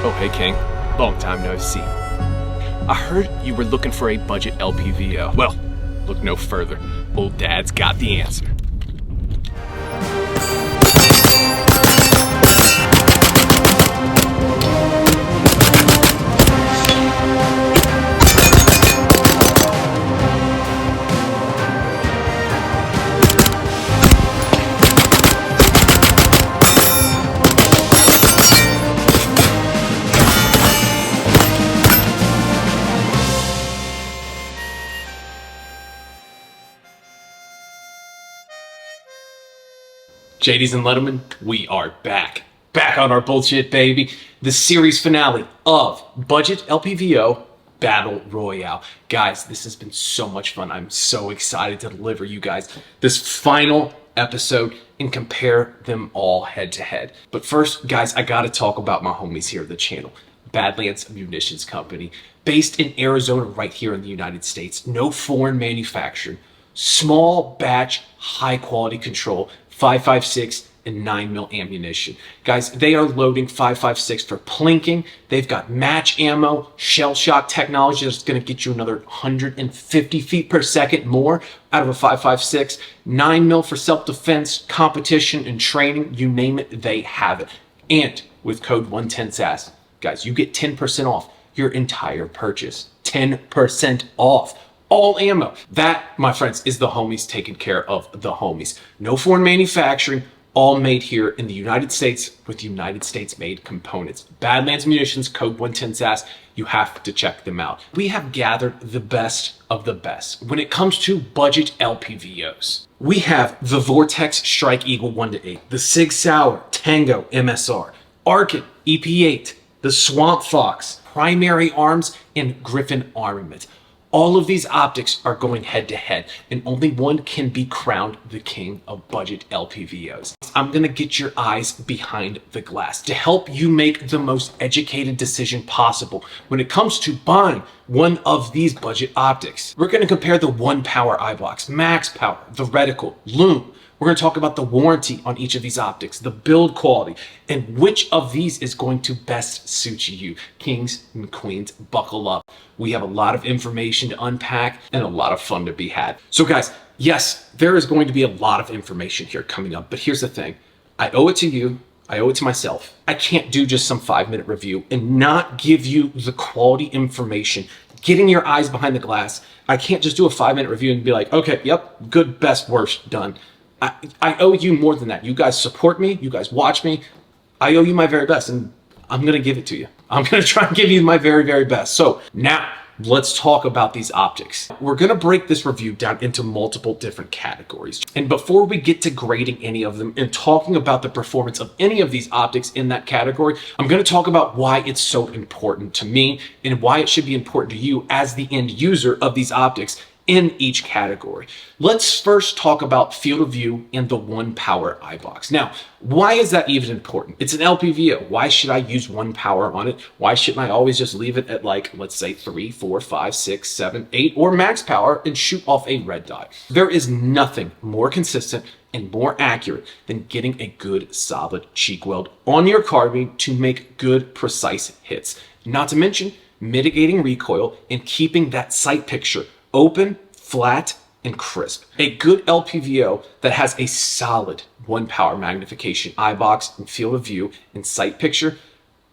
Oh, hey King. Long time no see. I heard you were looking for a budget LPVO. Well, look no further. Old Dad's got the answer. JDs and Lettleman, we are back. Back on our bullshit, baby. The series finale of Budget LPVO Battle Royale. Guys, this has been so much fun. I'm so excited to deliver you guys this final episode and compare them all head to head. But first, guys, I gotta talk about my homies here at the channel. Badlands Munitions Company, based in Arizona right here in the United States. No foreign manufacturing. Small batch, high quality control. 5.56 and 9mm ammunition. Guys, they are loading 5.56 for plinking. They've got match ammo, shell shock technology that's going to get you another 150 feet per second more out of a 5.56. 9mm for self-defense, competition, and training. You name it, they have it. And with code 110SASS, guys, you get 10% off your entire purchase. 10% off. All ammo. That, my friends, is the homies taking care of the homies. No foreign manufacturing, all made here in the United States with United States made components. Badlands Munitions, code 110SASS, you have to check them out. We have gathered the best of the best when it comes to budget LPVOs. We have the Vortex Strike Eagle 1-8, the Sig Sauer Tango MSR, Arken EP8, the SWAMPFOX, Primary Arms, and Griffin Armament. All of these optics are going head to head, and only one can be crowned the king of budget LPVOs. I'm gonna get your eyes behind the glass to help you make the most educated decision possible when it comes to buying one of these budget optics. We're gonna compare the 1 power eye box, max power, the reticle, lume. We're going to talk about the warranty on each of these optics, the build quality, and which of these is going to best suit you. Kings and queens, buckle up. We have a lot of information to unpack and a lot of fun to be had. So guys, yes, there is going to be a lot of information here coming up, but here's the thing. I owe it to you. I owe it to myself. I can't do just some 5-minute review and not give you the quality information, getting your eyes behind the glass. I can't just do a 5-minute review and be like, okay, yep, good, best, worst, done. I owe you more than that. You guys support me. You guys watch me. I owe you my very best, and I'm going to give it to you. I'm going to try and give you my very, very best. So now let's talk about these optics. We're going to break this review down into multiple different categories. And before we get to grading any of them and talking about the performance of any of these optics in that category, I'm going to talk about why it's so important to me and why it should be important to you as the end user of these optics in each category. Let's first talk about field of view and the 1 power eye box. Now, why is that even important? It's an LPVO. Why should I use 1 power on it? Why shouldn't I always just leave it at, like, let's say 3, 4, 5, 6, 7, 8, or max power and shoot off a red dot? There is nothing more consistent and more accurate than getting a good solid cheek weld on your carbine to make good precise hits. Not to mention mitigating recoil and keeping that sight picture open, flat, and crisp. A good LPVO that has a solid 1 power magnification eye box and field of view and sight picture,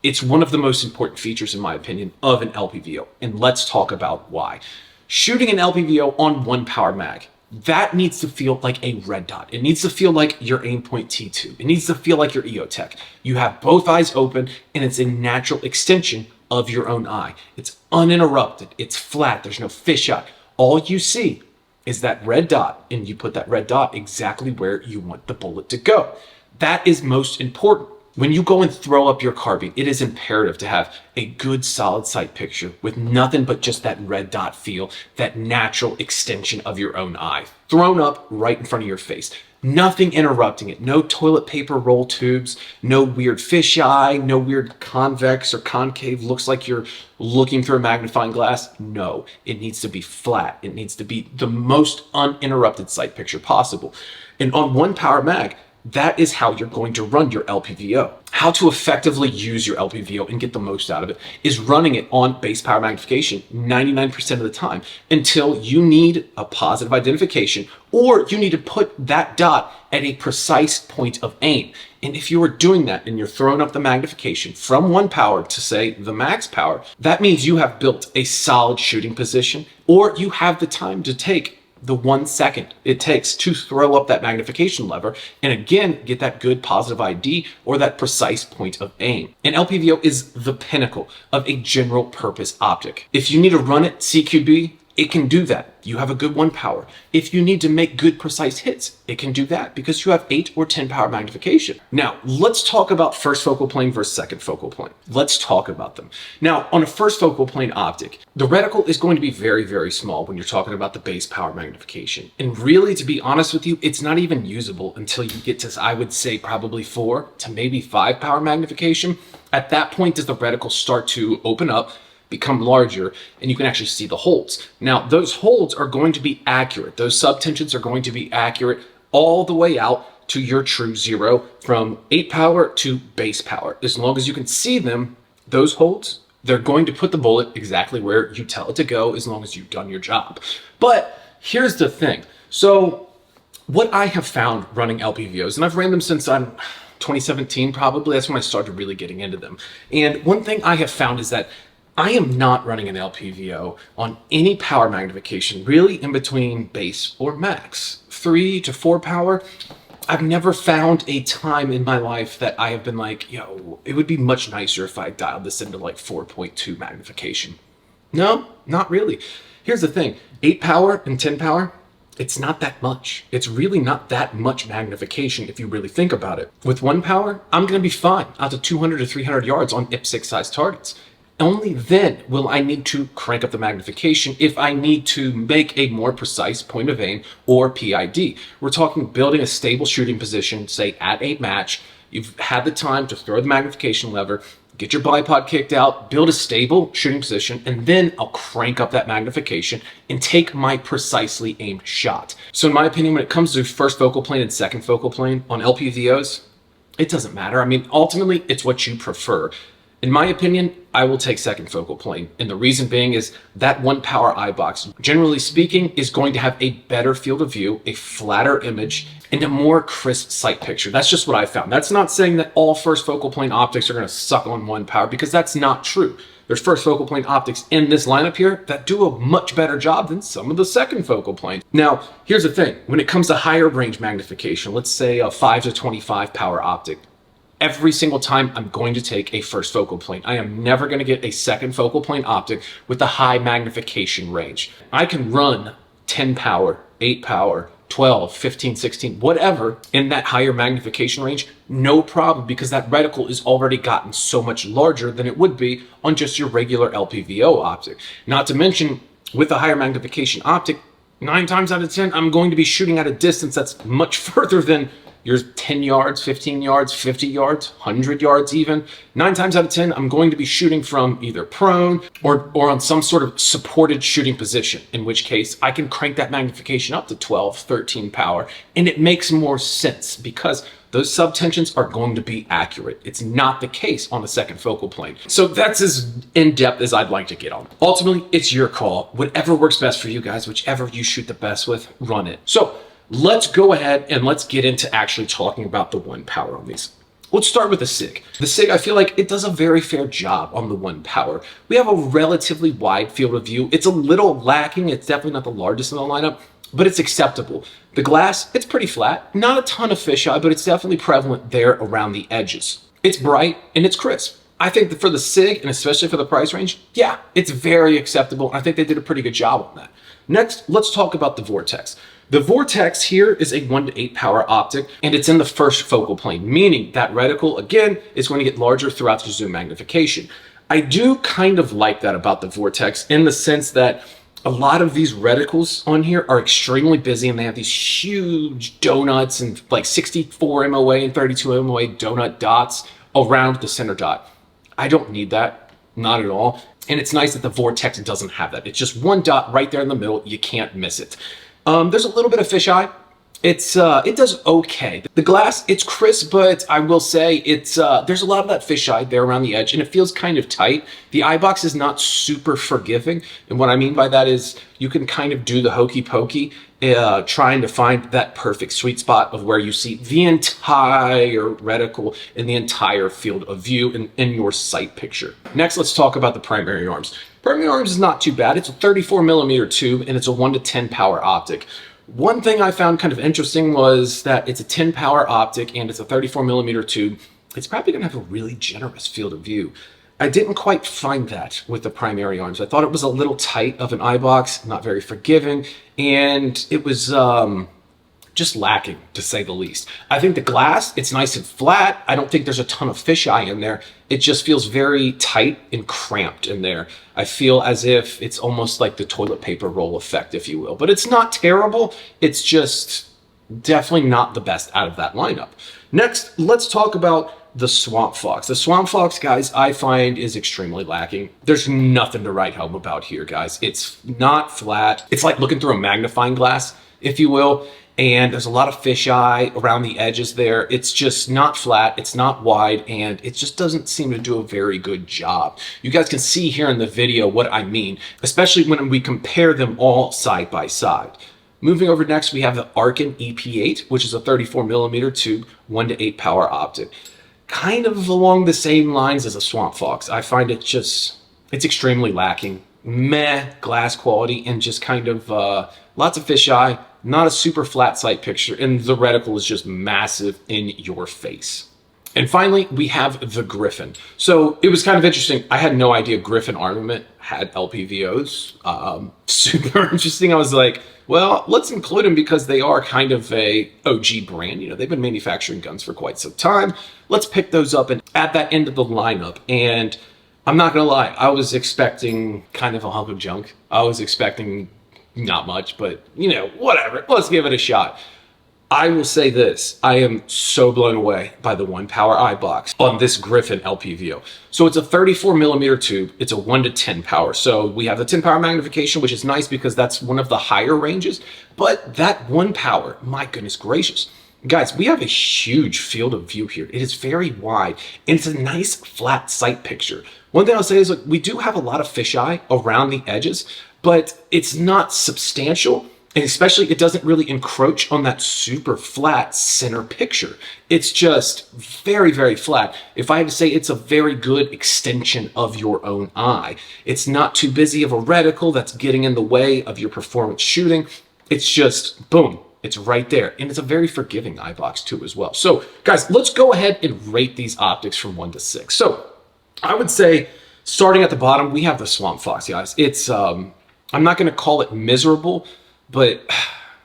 it's one of the most important features, in my opinion, of an LPVO. And let's talk about why. Shooting an LPVO on 1 power mag, that needs to feel like a red dot. It needs to feel like your Aimpoint T2. It needs to feel like your EOTech. You have both eyes open, and it's a natural extension of your own eye. It's uninterrupted. It's flat. There's no fisheye. All you see is that red dot, and you put that red dot exactly where you want the bullet to go. That is most important. When you go and throw up your carbine, it is imperative to have a good solid sight picture with nothing but just that red dot feel, that natural extension of your own eye, thrown up right in front of your face. Nothing interrupting it. No toilet paper roll tubes, no weird fisheye, no weird convex or concave, looks like you're looking through a magnifying glass. No, it needs to be flat. It needs to be the most uninterrupted sight picture possible. And on 1 power mag, That is how you're going to run your LPVO. How to effectively use your LPVO and get the most out of it is running it on base power magnification 99% of the time until you need a positive identification or you need to put that dot at a precise point of aim. And if you are doing that and you're throwing up the magnification from 1 power to say the max power, that means you have built a solid shooting position, or you have the time to take the 1 second it takes to throw up that magnification lever and again get that good positive ID or that precise point of aim. And LPVO is the pinnacle of a general purpose optic. If you need to run it CQB, it can do that. You have a good 1 power. If you need to make good precise hits, it can do that because you have 8 or 10 power magnification. Now, let's talk about first focal plane versus second focal plane. Let's talk about them. Now, on a first focal plane optic, the reticle is going to be very, very small when you're talking about the base power magnification. And really, to be honest with you, it's not even usable until you get to, I would say, probably 4 to maybe 5 power magnification. At that point, does the reticle start to open up, become larger, and you can actually see the holds. Now, those holds are going to be accurate. Those subtensions are going to be accurate all the way out to your true 0 from 8 power to base power. As long as you can see them, those holds, they're going to put the bullet exactly where you tell it to go as long as you've done your job. But here's the thing. So what I have found running LPVOs, and I've ran them since I'm 2017 probably, that's when I started really getting into them. And one thing I have found is that I am not running an LPVO on any power magnification, really in between base or max. 3 to 4 power, I've never found a time in my life that I have been like, yo, it would be much nicer if I dialed this into like 4.2 magnification. No, not really. Here's the thing, 8 power and 10 power, it's not that much. It's really not that much magnification if you really think about it. With 1 power, I'm gonna be fine out to 200 to 300 yards on IPSC size targets. Only then will I need to crank up the magnification if I need to make a more precise point of aim or PID. We're talking building a stable shooting position, say at a match. You've had the time to throw the magnification lever, get your bipod kicked out, build a stable shooting position, and then I'll crank up that magnification and take my precisely aimed shot. So in my opinion, when it comes to first focal plane and second focal plane on LPVOs, it doesn't matter. I mean, ultimately, it's what you prefer. In my opinion, I will take second focal plane. And the reason being is that 1 power eye box, generally speaking, is going to have a better field of view, a flatter image, and a more crisp sight picture. That's just what I found. That's not saying that all first focal plane optics are going to suck on 1 power, because that's not true. There's first focal plane optics in this lineup here that do a much better job than some of the second focal plane. Now, here's the thing. When it comes to higher range magnification, let's say a 5 to 25 power optic, every single time I'm going to take a first focal plane. I am never going to get a second focal plane optic with a high magnification range. I can run 10 power, 8 power, 12, 15, 16, whatever in that higher magnification range, no problem, because that reticle is already gotten so much larger than it would be on just your regular LPVO optic. Not to mention, with a higher magnification optic, 9 times out of 10, I'm going to be shooting at a distance that's much further than your 10 yards, 15 yards, 50 yards, 100 yards even. 9 times out of 10, I'm going to be shooting from either prone or on some sort of supported shooting position, in which case I can crank that magnification up to 12, 13 power, and it makes more sense because those subtensions are going to be accurate. It's not the case on the second focal plane. So that's as in-depth as I'd like to get on. Ultimately, it's your call. Whatever works best for you guys, whichever you shoot the best with, run it. So let's go ahead and let's get into actually talking about the 1 power on these. Let's start with the Sig. The Sig, I feel like it does a very fair job on the 1 power. We have a relatively wide field of view. It's a little lacking. It's definitely not the largest in the lineup, but it's acceptable. The glass, it's pretty flat. Not a ton of fisheye, but it's definitely prevalent there around the edges. It's bright and it's crisp. I think that for the Sig, and especially for the price range, yeah, it's very acceptable. I think they did a pretty good job on that. Next, let's talk about the Vortex. The Vortex here is a 1 to 8 power optic, and it's in the first focal plane, meaning that reticle, again, is going to get larger throughout the zoom magnification. I do kind of like that about the Vortex in the sense that a lot of these reticles on here are extremely busy, and they have these huge donuts and like 64 MOA and 32 MOA donut dots around the center dot. I don't need that, not at all. And it's nice that the Vortex doesn't have that. It's just 1 dot right there in the middle. You can't miss it. There's a little bit of fisheye. it does okay. The glass, it's crisp, but I will say it's there's a lot of that fisheye there around the edge, and it feels kind of tight. The eye box is not super forgiving, and what I mean by that is you can kind of do the hokey pokey, trying to find that perfect sweet spot of where you see the entire reticle and the entire field of view in your sight picture. Next, let's talk about the primary arms. Primary arms is not too bad. It's a 34mm tube, and it's a 1-to-10 power optic. One thing I found kind of interesting was that it's a 10 power optic and it's a 34mm tube. It's probably gonna have a really generous field of view. I didn't quite find that with the primary arms. I thought it was a little tight of an eye box, not very forgiving, and it was just lacking, to say the least. I think the glass, it's nice and flat. I don't think there's a ton of fisheye in there. It just feels very tight and cramped in there. I feel as if it's almost like the toilet paper roll effect, if you will. But it's not terrible. It's just definitely not the best out of that lineup. Next, let's talk about the SWAMPFOX. The SWAMPFOX, guys, I find is extremely lacking. There's nothing to write home about here, guys. It's not flat. It's like looking through a magnifying glass, if you will. And there's a lot of fisheye around the edges there. It's just not flat, it's not wide, and it just doesn't seem to do a very good job. You guys can see here in the video what I mean, especially when we compare them all side by side. Moving over next, we have the Arken EP8, which is a 34mm tube, 1-to-8 power optic. Kind of along the same lines as a SWAMPFOX. I find it's extremely lacking. Meh glass quality and just kind of lots of fisheye. Not a super flat sight picture, and the reticle is just massive in your face. And finally, we have the Griffin. So it was kind of interesting. I had no idea Griffin Armament had LPVOs. Super interesting. I was like, well, let's include them because they are kind of a OG brand. You know, they've been manufacturing guns for quite some time. Let's pick those up and add that into the lineup. And I'm not gonna lie, I was expecting kind of a hunk of junk. I was expecting not much, but you know, whatever. Let's give it a shot. I will say this, I am so blown away by the 1-power eye box on this Griffin LPVO. So it's a 34mm tube, it's a 1-to-10 power. So we have the 10 power magnification, which is nice because that's one of the higher ranges, but that 1 power, my goodness gracious. Guys, we have a huge field of view here. It is very wide, and it's a nice flat sight picture. One thing I'll say is, look, we do have a lot of fisheye around the edges, but it's not substantial, and especially it doesn't really encroach on that super flat center picture. It's just very, very flat. If I had to say, it's a very good extension of your own eye. It's not too busy of a reticle that's getting in the way of your performance shooting. It's just, boom, it's right there. And it's a very forgiving eye box too as well. So guys, let's go ahead and rate these optics from 1 to 6. So I would say, starting at the bottom, we have the SWAMPFOX, guys. It's, I'm not gonna call it miserable, but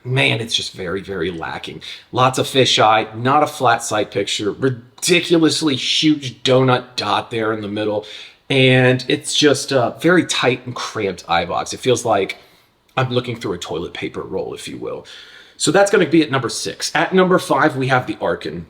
man, it's just very, very lacking. Lots of fisheye, not a flat sight picture, ridiculously huge donut dot there in the middle, and it's just a very tight and cramped eye box. It feels like I'm looking through a toilet paper roll, if you will. So that's gonna be at number 6. At number 5, we have the Arken.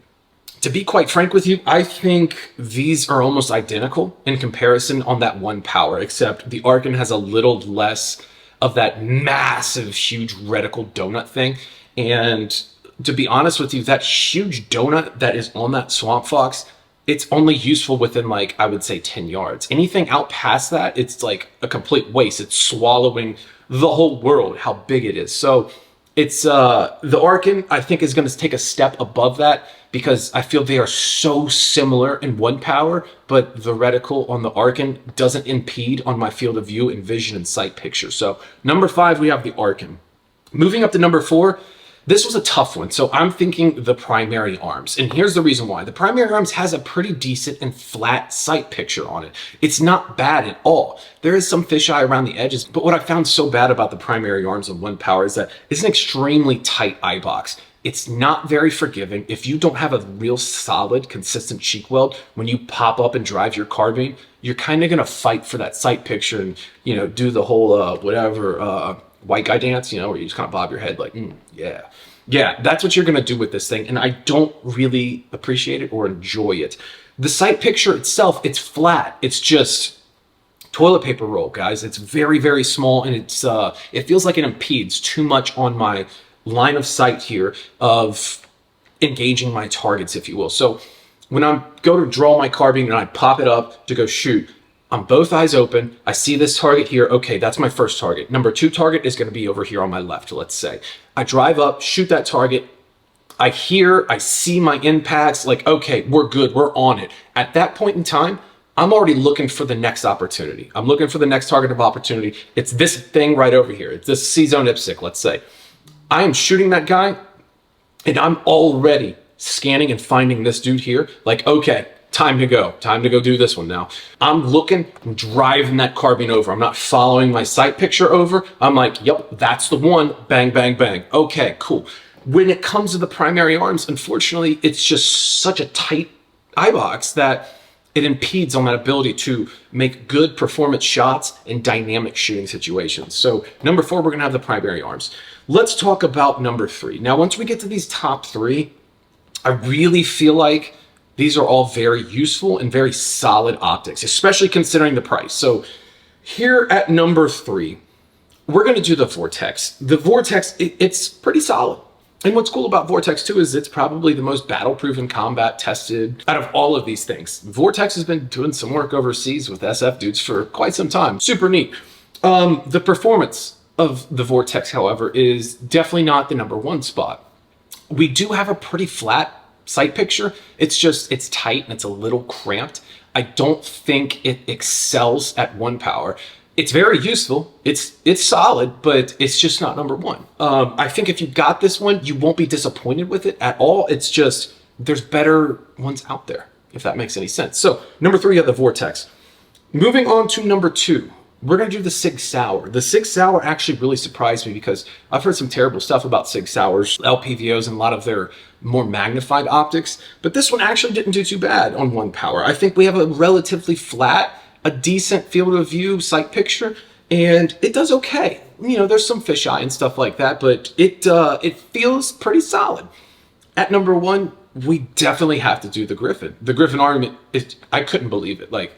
To be quite frank with you, I think these are almost identical in comparison on that 1 power, except the Arken has a little less of that massive, huge reticle donut thing. And to be honest with you, that huge donut that is on that SWAMPFOX, it's only useful within, like, I would say 10 yards. Anything out past that, it's like a complete waste. It's swallowing the whole world, how big it is. So it's, the Arken, I think, is gonna take a step above that, because I feel they are so similar in 1 power, but the reticle on the Arken doesn't impede on my field of view and vision and sight picture. So number 5, we have the Arken. Moving up to number 4, this was a tough one. So I'm thinking the primary arms. And here's the reason why. The primary arms has a pretty decent and flat sight picture on it. It's not bad at all. There is some fisheye around the edges, but what I found so bad about the primary arms of 1 power is that it's an extremely tight eye box. It's not very forgiving. If you don't have a real solid, consistent cheek weld, when you pop up and drive your carbine, you're kind of going to fight for that sight picture and, you know, do the whole, white guy dance, you know, where you just kind of bob your head like, yeah. Yeah, that's what you're going to do with this thing. And I don't really appreciate it or enjoy it. The sight picture itself, it's flat. It's just toilet paper roll, guys. It's very, very small, and it's, it feels like it impedes too much on my line of sight here of engaging my targets, if you will. So when I go to draw my carbine and I pop it up to go shoot, I'm both eyes open. I see this target here. Okay, that's my first target. Number 2 target is going to be over here on my left, let's say. I drive up, shoot that target. I see my impacts, like, okay, we're good, we're on it. At that point in time, I'm already looking for the next opportunity. I'm looking for the next target of opportunity. It's this thing right over here. It's this C-zone IPSC, let's say. I am shooting that guy, and I'm already scanning and finding this dude here. Like, okay, time to go do this one now. I'm looking, I'm driving that carbine over. I'm not following my sight picture over. I'm like, yep, that's the one, bang, bang, bang. Okay, cool. When it comes to the primary arms, unfortunately, it's just such a tight eye box that it impedes on that ability to make good performance shots in dynamic shooting situations. So number 4, we're gonna have the primary arms. Let's talk about number 3. Now, once we get to these top 3, I really feel like these are all very useful and very solid optics, especially considering the price. So here at number 3, we're gonna do the Vortex. The Vortex, it's pretty solid. And what's cool about Vortex too is it's probably the most battle-proof and combat tested out of all of these things. Vortex has been doing some work overseas with SF dudes for quite some time. Super neat. The performance of the Vortex, however, is definitely not the number 1 spot. We do have a pretty flat sight picture. It's tight and it's a little cramped. I don't think it excels at 1 power. It's very useful. It's solid, but it's just not number 1. I think if you got this one, you won't be disappointed with it at all. It's just, there's better ones out there, if that makes any sense. So number 3, you have the Vortex. Moving on to number 2, we're gonna do the Sig Sauer. The Sig Sauer actually really surprised me because I've heard some terrible stuff about Sig Sauer's LPVOs and a lot of their more magnified optics, but this one actually didn't do too bad on 1 power. I think we have a relatively flat, a decent field of view sight picture, and it does okay. You know, there's some fisheye and stuff like that, but it feels pretty solid. At number 1, we definitely have to do the Griffin. The Griffin Armament, I couldn't believe it. Like,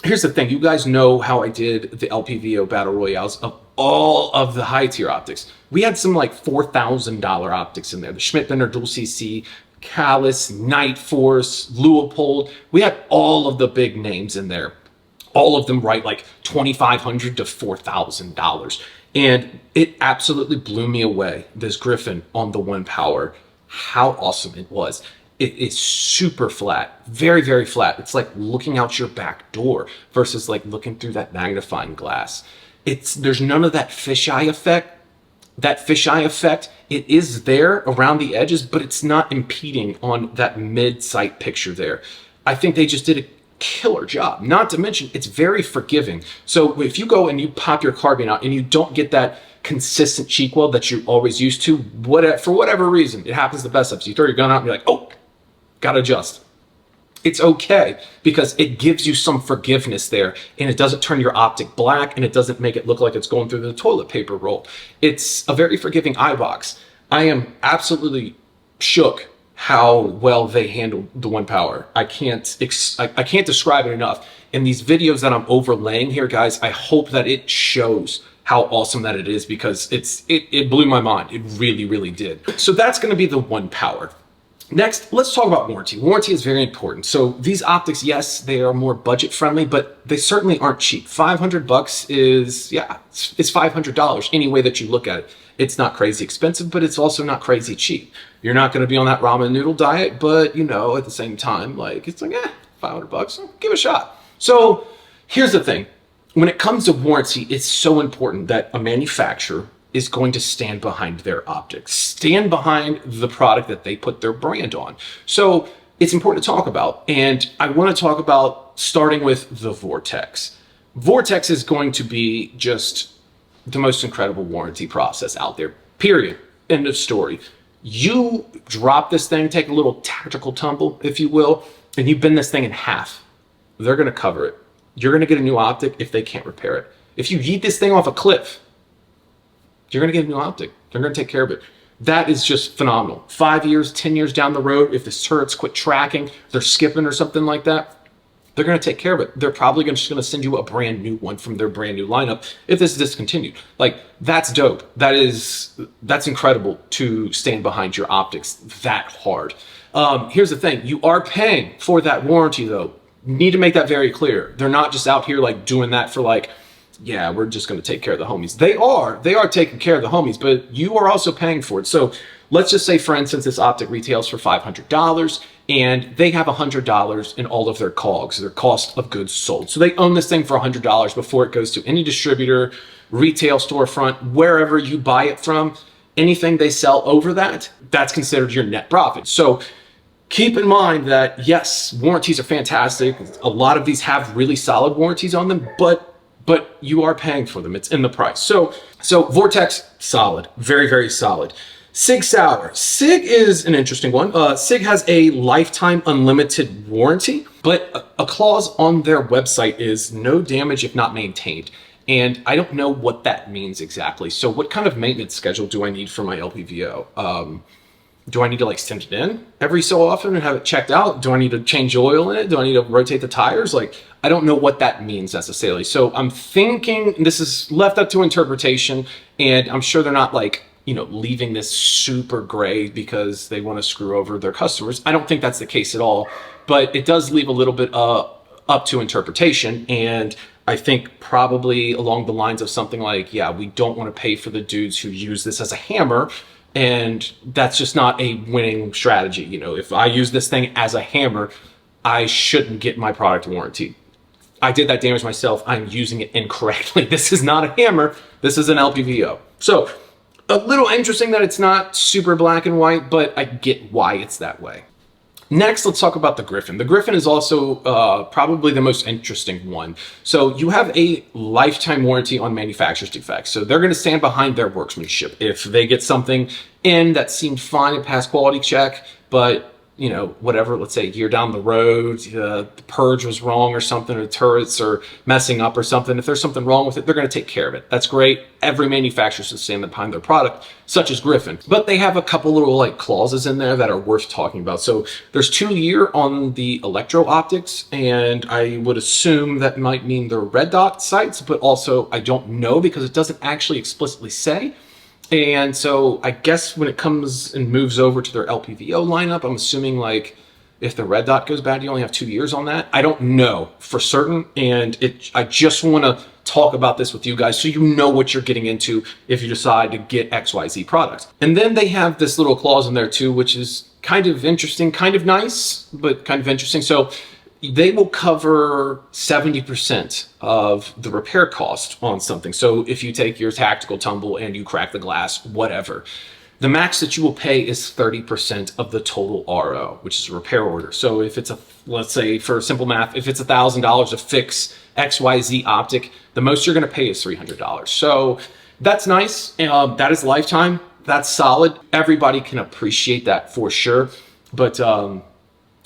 here's the thing, you guys know how I did the LPVO battle royales of all of the high tier optics. We had some like $4,000 optics in there. The Schmidt-Bender Dual CC, Callus, Night Force, Leupold. We had all of the big names in there. All of them right like $2,500 to $4,000. And it absolutely blew me away, this Griffin on the 1 power, how awesome it was. It is super flat, very, very flat. It's like looking out your back door versus like looking through that magnifying glass. There's none of that fisheye effect. That fisheye effect, it is there around the edges, but it's not impeding on that mid-sight picture there. I think they just did a killer job. Not to mention, it's very forgiving. So if you go and you pop your carbine out and you don't get that consistent cheek weld that you're always used to, for whatever reason, it happens the best of. So you throw your gun out and you're like, oh, gotta adjust. It's okay because it gives you some forgiveness there and it doesn't turn your optic black and it doesn't make it look like it's going through the toilet paper roll. It's a very forgiving eye box. I am absolutely shook how well they handled the 1 power. I can't describe it enough. In these videos that I'm overlaying here, guys, I hope that it shows how awesome that it is because it blew my mind. It really, really did. So that's gonna be the 1 power. Next, let's talk about warranty. Warranty is very important. So these optics, yes, they are more budget friendly, but they certainly aren't cheap. $500 is, yeah, it's $500 any way that you look at it. It's not crazy expensive, but it's also not crazy cheap. You're not going to be on that ramen noodle diet, but you know, at the same time, like, it's like, $500, give it a shot. So here's the thing. When it comes to warranty, it's so important that a manufacturer is going to stand behind their optics, stand behind the product that they put their brand on. So it's important to talk about. And I want to talk about starting with the Vortex. Vortex is going to be just the most incredible warranty process out there, period. End of story. You drop this thing, take a little tactical tumble, if you will, and you bend this thing in half. They're going to cover it. You're going to get a new optic if they can't repair it. If you yeet this thing off a cliff, you're going to get a new optic. They're going to take care of it. That is just phenomenal. 5 years, 10 years down the road, if the turrets quit tracking, they're skipping or something like that, they're going to take care of it. They're probably just going to send you a brand new one from their brand new lineup if this is discontinued. Like, that's dope. That's incredible to stand behind your optics that hard. Here's the thing. You are paying for that warranty, though. You need to make that very clear. They're not just out here like doing that for like, yeah, we're just going to take care of the homies. They are taking care of the homies, but you are also paying for it. So let's just say, for instance, this optic retails for $500 and they have $100 in all of their COGS, their cost of goods sold. So they own this thing for $100 before it goes to any distributor, retail storefront, wherever you buy it from. Anything they sell over that, that's considered your net profit. So keep in mind that, yes, warranties are fantastic. A lot of these have really solid warranties on them, but you are paying for them. It's in the price. So Vortex, solid, very, very solid. Sig Sauer. Sig is an interesting one. Sig has a lifetime unlimited warranty, but a clause on their website is no damage if not maintained. And I don't know what that means exactly. So what kind of maintenance schedule do I need for my LPVO? Do I need to like send it in every so often and have it checked out? Do I need to change oil in it? Do I need to rotate the tires? Like, I don't know what that means necessarily. So I'm thinking this is left up to interpretation, and I'm sure they're not like, you know, leaving this super gray because they want to screw over their customers. I don't think that's the case at all, but it does leave a little bit up to interpretation. And I think probably along the lines of something like, yeah, we don't want to pay for the dudes who use this as a hammer. And that's just not a winning strategy. You know, if I use this thing as a hammer, I shouldn't get my product warranty. I did that damage myself. I'm using it incorrectly. This is not a hammer. This is an LPVO. So a little interesting that it's not super black and white, but I get why it's that way. Next, let's talk about the Griffin. The Griffin is also probably the most interesting one. So you have a lifetime warranty on manufacturer's defects. So they're going to stand behind their workmanship. If they get something in that seemed fine and passed quality check, but you know, whatever, let's say a year down the road, the purge was wrong or something, or the turrets are messing up or something. If there's something wrong with it, they're going to take care of it. That's great. Every manufacturer should stand behind their product, such as Griffin. But they have a couple little like clauses in there that are worth talking about. So there's 2 year on the electro optics, and I would assume that might mean the red dot sights, but also I don't know because it doesn't actually explicitly say. And so I guess when it comes and moves over to their LPVO lineup, I'm assuming like if the red dot goes bad, you only have 2 years on that. I don't know for certain. And I just want to talk about this with you guys so you know what you're getting into if you decide to get XYZ product. And then they have this little clause in there too, which is kind of interesting, kind of nice, but kind of interesting. So they will cover 70% of the repair cost on something. So if you take your tactical tumble and you crack the glass, whatever, the max that you will pay is 30% of the total RO, which is a repair order. So if it's let's say for simple math, if it's $1,000 to fix XYZ optic, the most you're going to pay is $300. So that's nice. That is lifetime. That's solid. Everybody can appreciate that for sure. But,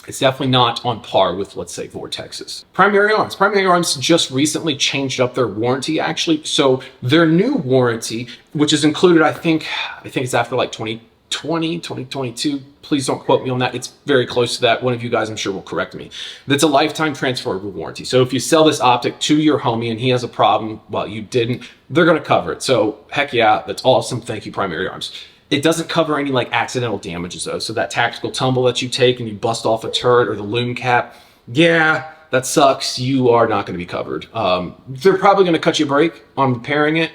it's definitely not on par with, let's say, Vortex's. Primary Arms. Primary Arms just recently changed up their warranty, actually. So their new warranty, which is included, I think it's after like 2020, 2022. Please don't quote me on that. It's very close to that. One of you guys, I'm sure, will correct me. That's a lifetime transferable warranty. So if you sell this optic to your homie and he has a problem, well, you didn't, they're going to cover it. So heck yeah, that's awesome. Thank you, Primary Arms. It doesn't cover any like accidental damages though. So that tactical tumble that you take and you bust off a turret or the loom cap, yeah, that sucks. You are not going to be covered. They're probably going to cut you a break on repairing it.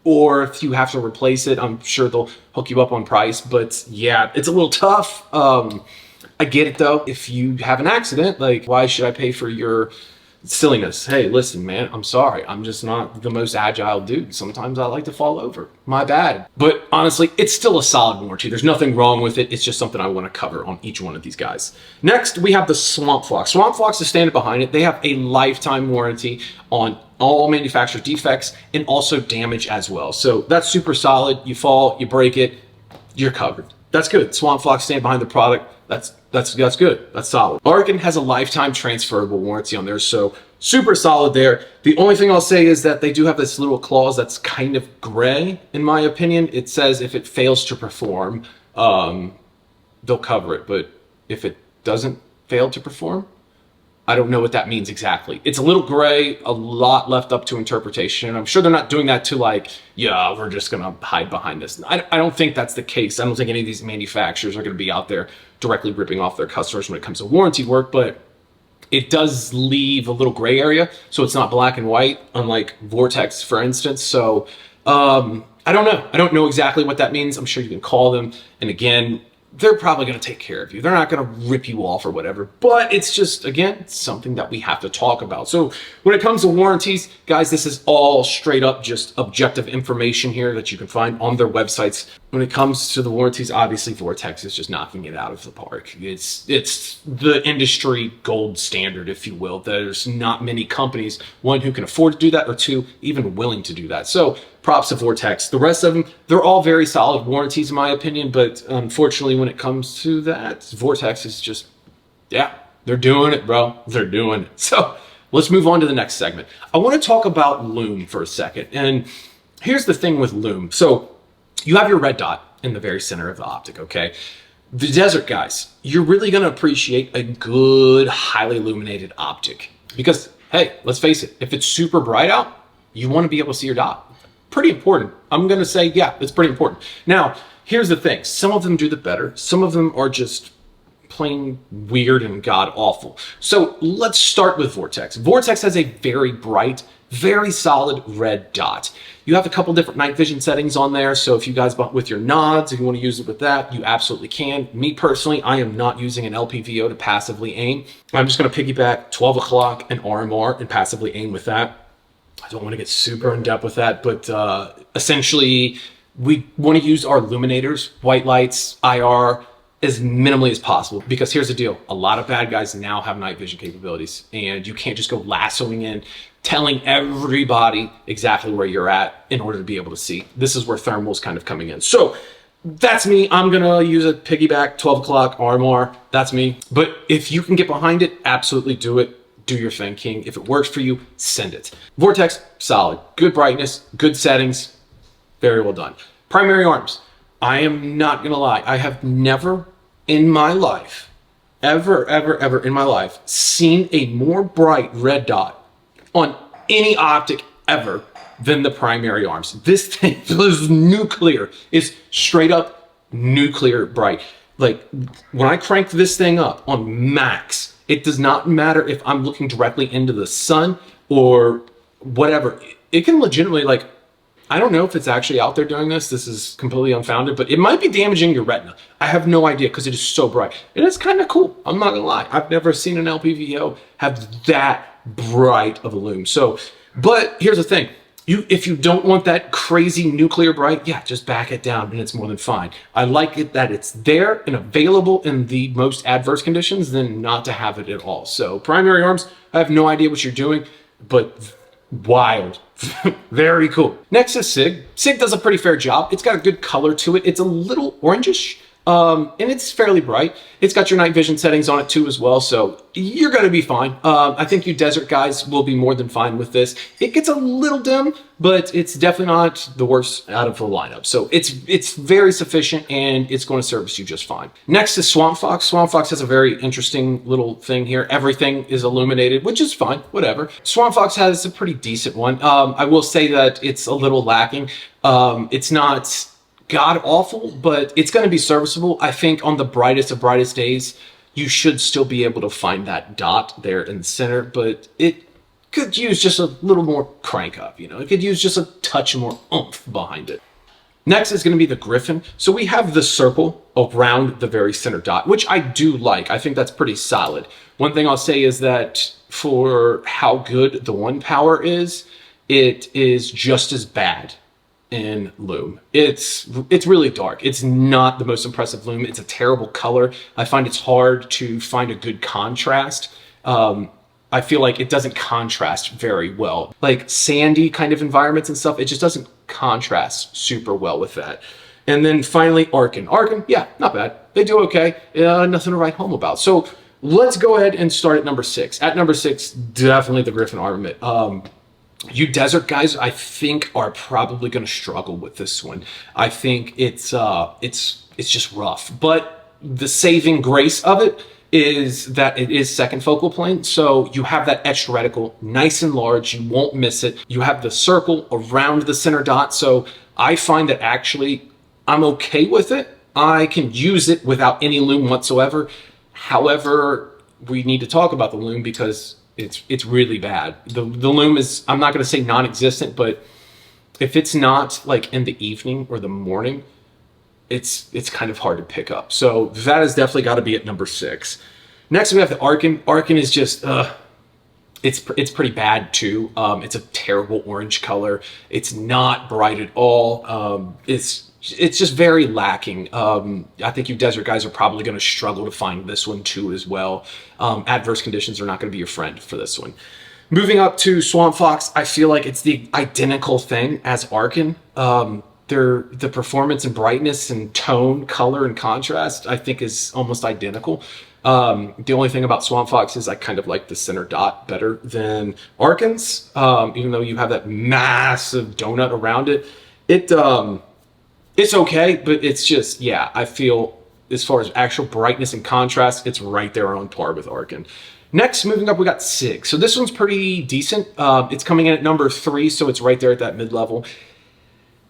Or if you have to replace it, I'm sure they'll hook you up on price. But yeah, it's a little tough. I get it though. If you have an accident, like why should I pay for your silliness? Hey, listen, man, I'm sorry. I'm just not the most agile dude. Sometimes I like to fall over. My bad. But honestly, it's still a solid warranty. There's nothing wrong with it. It's just something I want to cover on each one of these guys. Next, we have the SWAMPFOX. SWAMPFOX is standing behind it. They have a lifetime warranty on all manufacturer defects and also damage as well. So that's super solid. You fall, you break it, you're covered. That's good. SWAMPFOX stand behind the product. That's good. That's solid. Arken has a lifetime transferable warranty on there, so super solid there. The only thing I'll say is that they do have this little clause that's kind of gray, in my opinion. It says if it fails to perform, they'll cover it, but if it doesn't fail to perform, I don't know what that means exactly. It's a little gray, a lot left up to interpretation. I'm sure they're not doing that to like, yeah, we're just gonna hide behind this. I don't think that's the case. I don't think any of these manufacturers are gonna be out there directly ripping off their customers when it comes to warranty work, but it does leave a little gray area, so it's not black and white, unlike Vortex, for instance. So I don't know. I don't know exactly what that means. I'm sure you can call them, and again, they're probably going to take care of you. They're not going to rip you off or whatever, but it's just, again, something that we have to talk about. So when it comes to warranties, guys, this is all straight up just objective information here that you can find on their websites. When it comes to the warranties, obviously Vortex is just knocking it out of the park. It's the industry gold standard, if you will. There's not many companies, one, who can afford to do that, or two, even willing to do that. So props to Vortex. The rest of them, they're all very solid warranties in my opinion, but unfortunately when it comes to that, Vortex is just, yeah, they're doing it, bro. They're doing it. So let's move on to the next segment. I want to talk about Lume for a second. And here's the thing with Lume. So you have your red dot in the very center of the optic, okay? The desert guys, you're really going to appreciate a good, highly illuminated optic. Because, hey, let's face it, if it's super bright out, you want to be able to see your dot. Pretty important. I'm going to say, yeah, it's pretty important. Now, here's the thing. Some of them do the better. Some of them are just plain weird and god-awful. So let's start with Vortex. Vortex has a very bright, very solid red dot. You have a couple different night vision settings on there, so if you guys, with your nods, if you want to use it with that, you absolutely can. Me personally, I am not using an LPVO to passively aim. I'm just going to piggyback 12 o'clock and RMR and passively aim with that. I don't want to get super in depth with that, but essentially we want to use our illuminators, white lights, IR, as minimally as possible, because here's the deal. A lot of bad guys now have night vision capabilities, and you can't just go lassoing in, telling everybody exactly where you're at in order to be able to see. This is where thermal's kind of coming in. So that's me. I'm gonna use a piggyback 12 o'clock RMR. That's me. But if you can get behind it, absolutely do it. Do your thing, King. If it works for you, send it. Vortex, solid. Good brightness, good settings. Very well done. Primary arms. I am not gonna lie. I have never in my life, ever in my life, seen a more bright red dot on any optic ever than the primary arms. This thing is nuclear. It's straight up nuclear bright. Like when I crank this thing up on max, it does not matter if I'm looking directly into the sun or whatever. It can legitimately, like, I don't know if it's actually out there doing this. This is completely unfounded, but it might be damaging your retina. I have no idea because it is so bright. It is kind of cool. I'm not gonna lie. I've never seen an LPVO have that bright of a lume. So, but here's the thing. If you don't want that crazy nuclear bright, yeah, just back it down and it's more than fine. I like it that it's there and available in the most adverse conditions than not to have it at all. So primary arms, I have no idea what you're doing, but wild. Very cool. Next is Sig. Sig does a pretty fair job. It's got a good color to it. It's a little orangish, and it's fairly bright. It's got your night vision settings on it too as well, so you're going to be fine. I think you desert guys will be more than fine with this. It gets a little dim, but it's definitely not the worst out of the lineup. So it's very sufficient, and it's going to service you just fine. Next is SWAMPFOX. SWAMPFOX has a very interesting little thing here. Everything is illuminated, which is fine, whatever. SWAMPFOX has a pretty decent one. I will say that it's a little lacking. It's not god awful, but it's going to be serviceable. I think on the brightest of brightest days, you should still be able to find that dot there in the center, but it could use just a little more crank up, you know, it could use just a touch more oomph behind it. Next is going to be the Griffin. So we have the circle around the very center dot, which I do like. I think that's pretty solid. One thing I'll say is that for how good the one power is, it is just as bad in lume. It's really dark. It's not the most impressive lume. It's a terrible color. I find it's hard to find a good contrast. I feel like it doesn't contrast very well. Like sandy kind of environments and stuff, it just doesn't contrast super well with that. And then finally, Arken. Arken, yeah, not bad. They do okay. Nothing to write home about. So let's go ahead and start at number 6. At number 6, definitely the Griffin Armament. You desert guys, I think, are probably going to struggle with this one. I think it's just rough. But the saving grace of it is that it is second focal plane. So you have that etched reticle nice and large. You won't miss it. You have the circle around the center dot. So I find that actually I'm okay with it. I can use it without any loom whatsoever. However, we need to talk about the loom because it's really bad. The loom is, I'm not going to say non-existent, but if it's not like in the evening or the morning, it's kind of hard to pick up. So that has definitely got to be at number 6. Next we have the Arken. Arken is just it's pretty bad too. It's a terrible orange color. It's not bright at all. It's just very lacking. I think you desert guys are probably going to struggle to find this one too as well. Adverse conditions are not going to be your friend for this one. Moving up to SWAMPFOX, I feel like it's the identical thing as Arken. The performance and brightness and tone, color, and contrast, I think is almost identical. The only thing about SWAMPFOX is I kind of like the center dot better than Arken's. Even though you have that massive donut around it, it's okay, but it's just, yeah, I feel as far as actual brightness and contrast, it's right there on par with Arken. Next, moving up, we got Sig. So this one's pretty decent. It's coming in at number 3, so it's right there at that mid-level.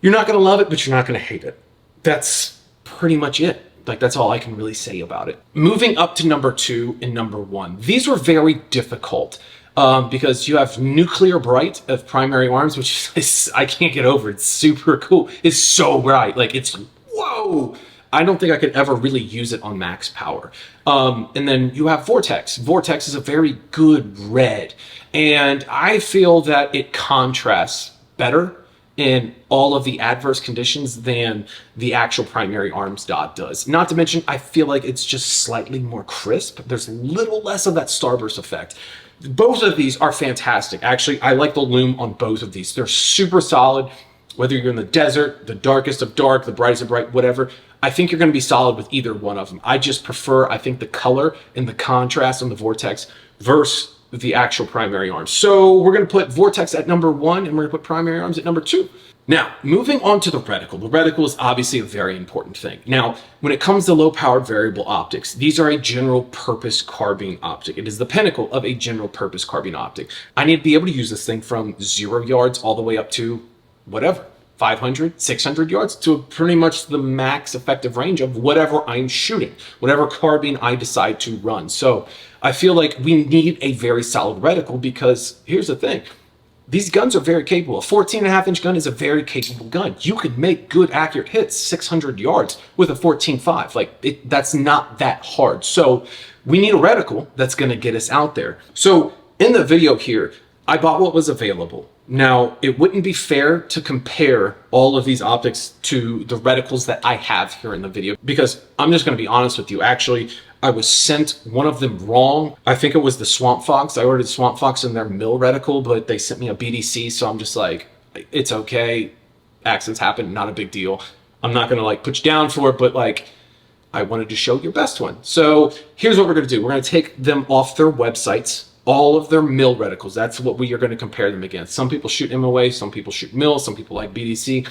You're not going to love it, but you're not going to hate it. That's pretty much it. Like, that's all I can really say about it. Moving up to number 2 and number 1. These were very difficult because you have nuclear bright of primary arms, which is, I can't get over. It's super cool. It's so bright. Like, it's, whoa. I don't think I could ever really use it on max power. And then you have Vortex. Vortex is a very good red. And I feel that it contrasts better in all of the adverse conditions than the actual primary arms dot does. Not to mention, I feel like it's just slightly more crisp. There's a little less of that starburst effect. Both of these are fantastic. Actually, I like the loom on both of these. They're super solid. Whether you're in the desert, the darkest of dark, the brightest of bright, whatever, I think you're going to be solid with either one of them. I just prefer, I think, the color and the contrast on the Vortex versus the actual primary arms. So we're going to put Vortex at number 1 and we're going to put primary arms at number 2. Now, moving on to the reticle. The reticle is obviously a very important thing. Now, when it comes to low-powered variable optics, these are a general-purpose carbine optic. It is the pinnacle of a general-purpose carbine optic. I need to be able to use this thing from 0 yards all the way up to whatever, 500, 600 yards to pretty much the max effective range of whatever I'm shooting, whatever carbine I decide to run. So I feel like we need a very solid reticle because here's the thing. These guns are very capable. A 14.5-inch gun is a very capable gun. You can make good, accurate hits 600 yards with a 14.5. Like, that's not that hard. So we need a reticle that's going to get us out there. So in the video here, I bought what was available. Now, it wouldn't be fair to compare all of these optics to the reticles that I have here in the video because I'm just going to be honest with you. Actually, I was sent one of them wrong. I think it was the SWAMPFOX. I ordered SWAMPFOX in their mill reticle, but they sent me a BDC, so I'm just like, it's okay. Accidents happen, not a big deal. I'm not going to like put you down for it, but like, I wanted to show your best one. So here's what we're going to do. We're going to take them off their websites, all of their mill reticles. That's what we are going to compare them against. Some people shoot MOA, some people shoot mill, some people like BDC.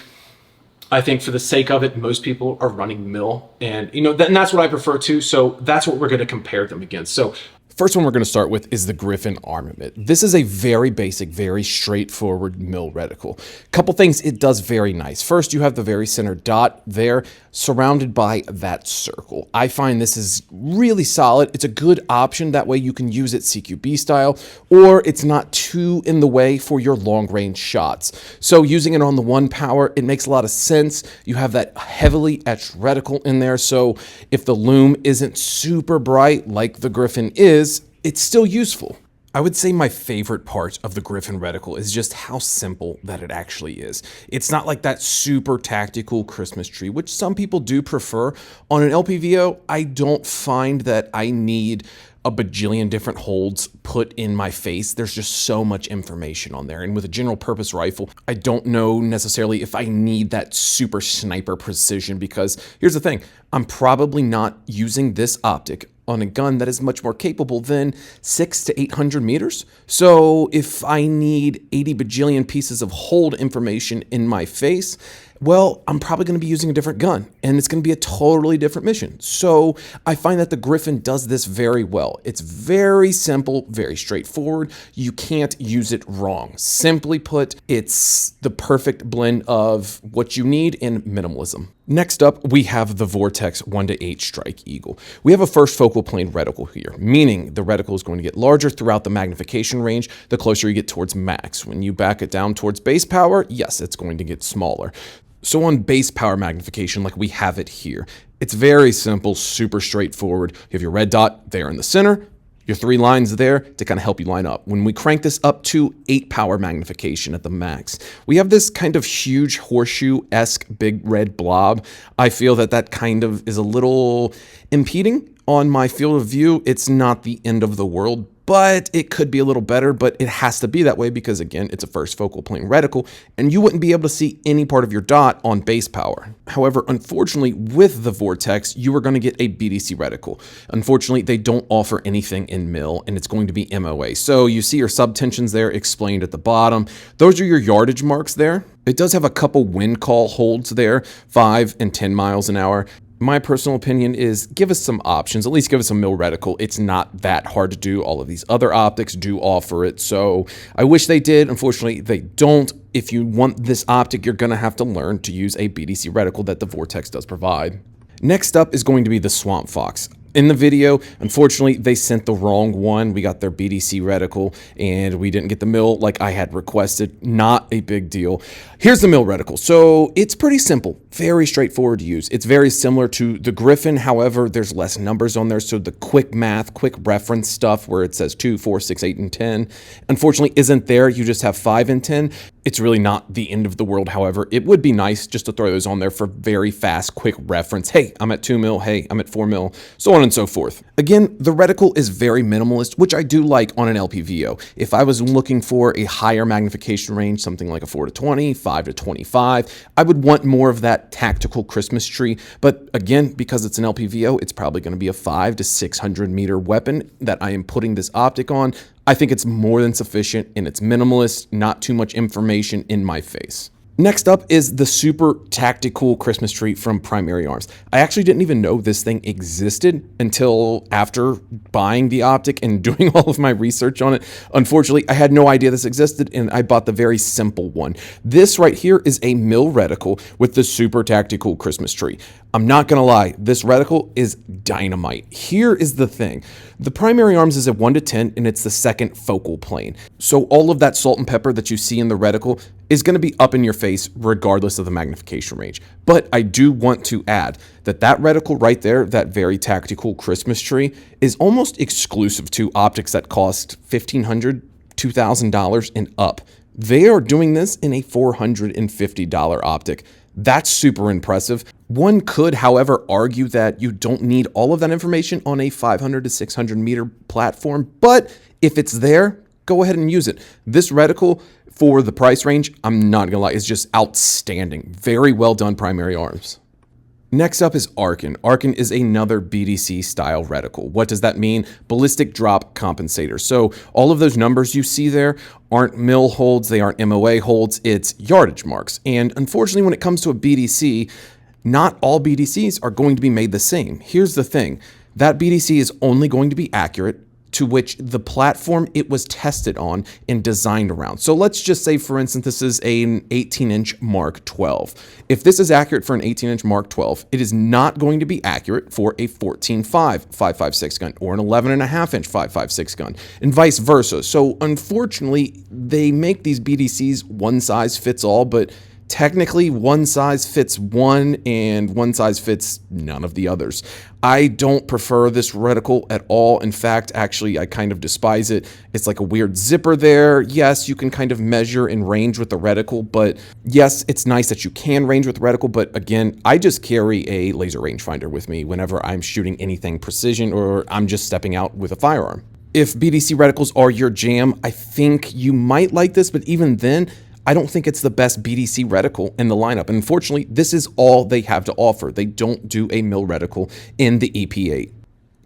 I think for the sake of it, most people are running mill, and you know, and that's what I prefer too. So that's what we're going to compare them against. So first one we're going to start with is the Griffin Armament. This is a very basic, very straightforward mill reticle. Couple things it does very nice. First, you have the very center dot there surrounded by that circle. I find this is really solid. It's a good option. That way you can use it CQB style, or it's not too in the way for your long range shots. So using it on the 1 power, it makes a lot of sense. You have that heavily etched reticle in there. So if the loom isn't super bright like the Griffin is, it's still useful. I would say my favorite part of the Griffin reticle is just how simple that it actually is. It's not like that super tactical Christmas tree, which some people do prefer. On an LPVO, I don't find that I need a bajillion different holds put in my face. There's just so much information on there. And with a general purpose rifle, I don't know necessarily if I need that super sniper precision, because here's the thing, I'm probably not using this optic on a gun that is much more capable than 600 to 800 meters. So if I need 80 bajillion pieces of hold information in my face, Well, I'm probably going to be using a different gun, and it's going to be a totally different mission. So I find that the Griffin does this very well. It's very simple, very straightforward. You can't use it wrong. Simply put, it's the perfect blend of what you need in minimalism. Next up, we have the Vortex 1-8 Strike Eagle. We have a first focal plane reticle here, meaning the reticle is going to get larger throughout the magnification range the closer you get towards max. When you back it down towards base power, yes, it's going to get smaller. So on base power magnification, like we have it here, it's very simple, super straightforward. You have your red dot there in the center, your 3 lines there to kind of help you line up. When we crank this up to 8 power magnification at the max, we have this kind of huge horseshoe-esque big red blob. I feel that that kind of is a little impeding on my field of view. It's not the end of the world, but it could be a little better, but it has to be that way because, again, it's a first focal plane reticle, and you wouldn't be able to see any part of your dot on base power. However, unfortunately, with the Vortex, you are going to get a BDC reticle. Unfortunately, they don't offer anything in mil, and it's going to be MOA. So you see your subtensions there explained at the bottom. Those are your yardage marks there. It does have a couple wind call holds there, 5 and 10 miles an hour. My personal opinion is give us some options, at least give us a mil reticle. It's not that hard to do. All of these other optics do offer it, so I wish they did. Unfortunately, they don't. If you want this optic, you're going to have to learn to use a BDC reticle that the Vortex does provide. Next up is going to be the SWAMPFOX. In the video, unfortunately, they sent the wrong one. We got their BDC reticle, and we didn't get the mil like I had requested. Not a big deal. Here's the mil reticle. So it's pretty simple, very straightforward to use. It's very similar to the Griffin. However, there's less numbers on there, so the quick math, quick reference stuff where it says 2, 4, 6, 8, and 10, unfortunately isn't there. You just have 5 and 10. It's really not the end of the world. However, it would be nice just to throw those on there for very fast, quick reference. Hey, I'm at 2 mil. Hey, I'm at 4 mil, so on and so forth. Again, the reticle is very minimalist, which I do like on an LPVO. If I was looking for a higher magnification range, something like a 4 to 20, 5 to 25, I would want more of that tactical Christmas tree. But again, because it's an LPVO, it's probably going to be a 5 to 600 meter weapon that I am putting this optic on. I think it's more than sufficient and it's minimalist, not too much information in my face. Next up is the super tactical Christmas tree from Primary Arms. I actually didn't even know this thing existed until after buying the optic and doing all of my research on it. Unfortunately, I had no idea this existed, and I bought the very simple one. This right here is a mil reticle with the super tactical Christmas tree. I'm not gonna lie, this reticle is dynamite. Here is the thing. The Primary Arms is a 1 to 10, and it's the second focal plane. So all of that salt and pepper that you see in the reticle is going to be up in your face regardless of the magnification range. But I do want to add that that reticle right there, that very tactical Christmas tree, is almost exclusive to optics that cost $1,500, $2,000 and up. They are doing this in a $450 optic. That's super impressive. One could, however, argue that you don't need all of that information on a 500 to 600 meter platform, but if it's there, go ahead and use it. This reticle, for the price range, I'm not gonna lie, is just outstanding. Very well done, Primary Arms. Next up is Arken. Arken is another BDC style reticle. What does that mean? Ballistic drop compensator. So all of those numbers you see there aren't mil holds, they aren't MOA holds, it's yardage marks. And unfortunately, when it comes to a BDC, not all BDCs are going to be made the same. Here's the thing, that BDC is only going to be accurate to which the platform it was tested on and designed around. So let's just say, for instance, this is an 18-inch Mark 12. If this is accurate for an 18-inch Mark 12, it is not going to be accurate for a 14.5 5.56 gun or an 11.5-inch 5.56 gun, and vice versa. So unfortunately, they make these BDCs one size fits all, but technically one size fits one and one size fits none of the others. I don't prefer this reticle at all. In fact, actually, I kind of despise it. It's like a weird zipper there. Yes, you can kind of measure and range with the reticle, but yes, it's nice that you can range with the reticle, but again, I just carry a laser rangefinder with me whenever I'm shooting anything precision or I'm just stepping out with a firearm. If BDC reticles are your jam, I think you might like this, but even then, I don't think it's the best BDC reticle in the lineup. And unfortunately, this is all they have to offer. They don't do a mil reticle in the EP8.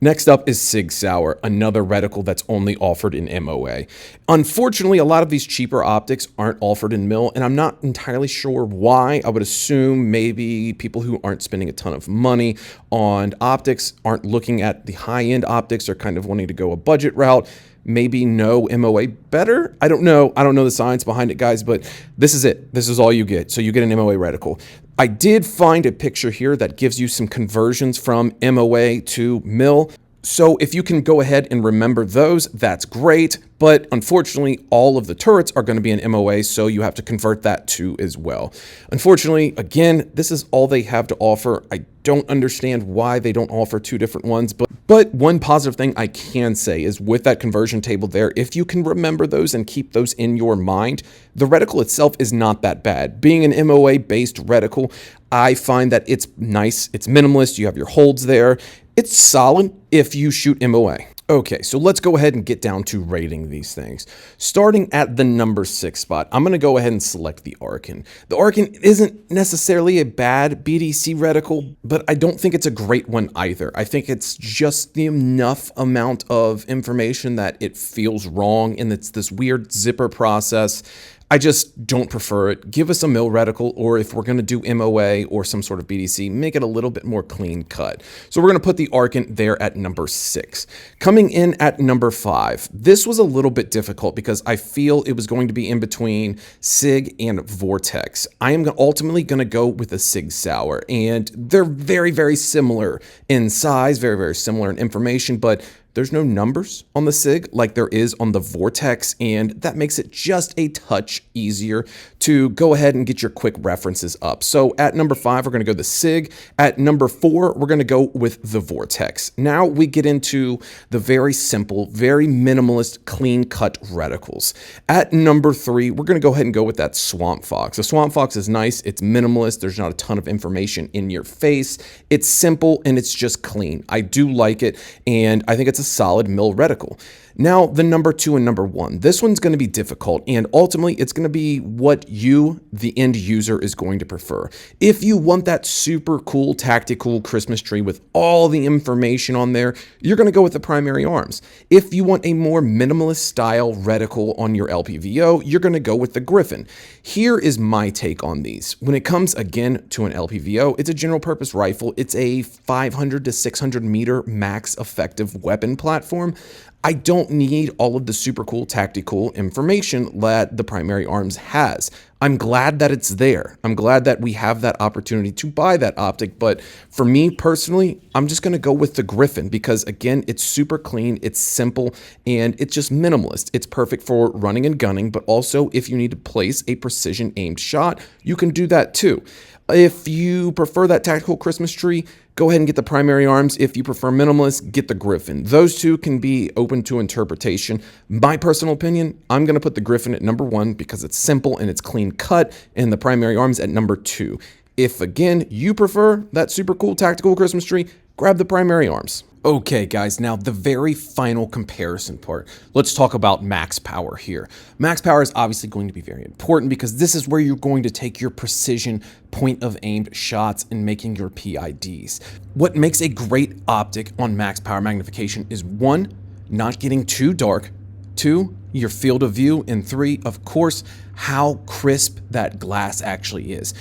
Next up is Sig Sauer, another reticle that's only offered in MOA. Unfortunately, a lot of these cheaper optics aren't offered in mil, and I'm not entirely sure why. I would assume maybe people who aren't spending a ton of money on optics aren't looking at the high-end optics or kind of wanting to go a budget route. Maybe know MOA better? I don't know. I don't know the science behind it, guys, but this is it. This is all you get. So you get an MOA reticle. I did find a picture here that gives you some conversions from MOA to mil. So if you can go ahead and remember those, that's great. But unfortunately, all of the turrets are going to be in MOA, so you have to convert that too as well. Unfortunately, again, this is all they have to offer. I don't understand why they don't offer two different ones, but one positive thing I can say is with that conversion table there, if you can remember those and keep those in your mind, the reticle itself is not that bad. Being an MOA-based reticle, I find that it's nice, it's minimalist, you have your holds there. It's solid if you shoot MOA. Okay, so let's go ahead and get down to rating these things. Starting at the number 6 spot, I'm going to go ahead and select the Arken. The Arken isn't necessarily a bad BDC reticle, but I don't think it's a great one either. I think it's just the enough amount of information that it feels wrong, and it's this weird zipper process. I just don't prefer it. Give us a mil reticle, or if we're going to do MOA or some sort of BDC, make it a little bit more clean cut. So we're going to put the Arken there at number 6. Coming in at number 5, this was a little bit difficult because I feel it was going to be in between Sig and Vortex. I am ultimately going to go with a Sig Sauer, and they're very, very similar in size, very, very similar in information, but there's no numbers on the Sig like there is on the Vortex, and that makes it just a touch easier to go ahead and get your quick references up. So at number 5, we're going to go the Sig. At number 4, we're going to go with the Vortex. Now we get into the very simple, very minimalist, clean-cut reticles. At number 3, we're going to go ahead and go with that SWAMPFOX. The SWAMPFOX is nice. It's minimalist. There's not a ton of information in your face. It's simple, and it's just clean. I do like it, and I think it's a solid mil reticle. Now, the number 2 and number 1. This one's going to be difficult, and ultimately, it's going to be what you, the end user, is going to prefer. If you want that super cool tactical Christmas tree with all the information on there, you're going to go with the primary arms. If you want a more minimalist style reticle on your LPVO, you're going to go with the Griffin. Here is my take on these. When it comes, again, to an LPVO, it's a general purpose rifle. It's a 500 to 600 meter max effective weapon platform. I don't need all of the super cool tactical information that the primary arms has. I'm glad that it's there. I'm glad that we have that opportunity to buy that optic, but for me personally, I'm just going to go with the Griffin because, again, it's super clean, it's simple, and it's just minimalist. It's perfect for running and gunning, but also if you need to place a precision aimed shot, you can do that too. If you prefer that tactical Christmas tree, go ahead and get the primary arms. If you prefer minimalist, get the Griffin. Those two can be open to interpretation. My personal opinion, I'm going to put the Griffin at number 1 because it's simple and it's clean cut, and the primary arms at number 2. If, again, you prefer that super cool tactical Christmas tree, grab the primary arms. Okay, guys, now the very final comparison part. Let's talk about max power here. Max power is obviously going to be very important because this is where you're going to take your precision point of aimed shots and making your PIDs. What makes a great optic on max power magnification is 1, not getting too dark, 2, your field of view, and 3, of course, how crisp that glass actually is.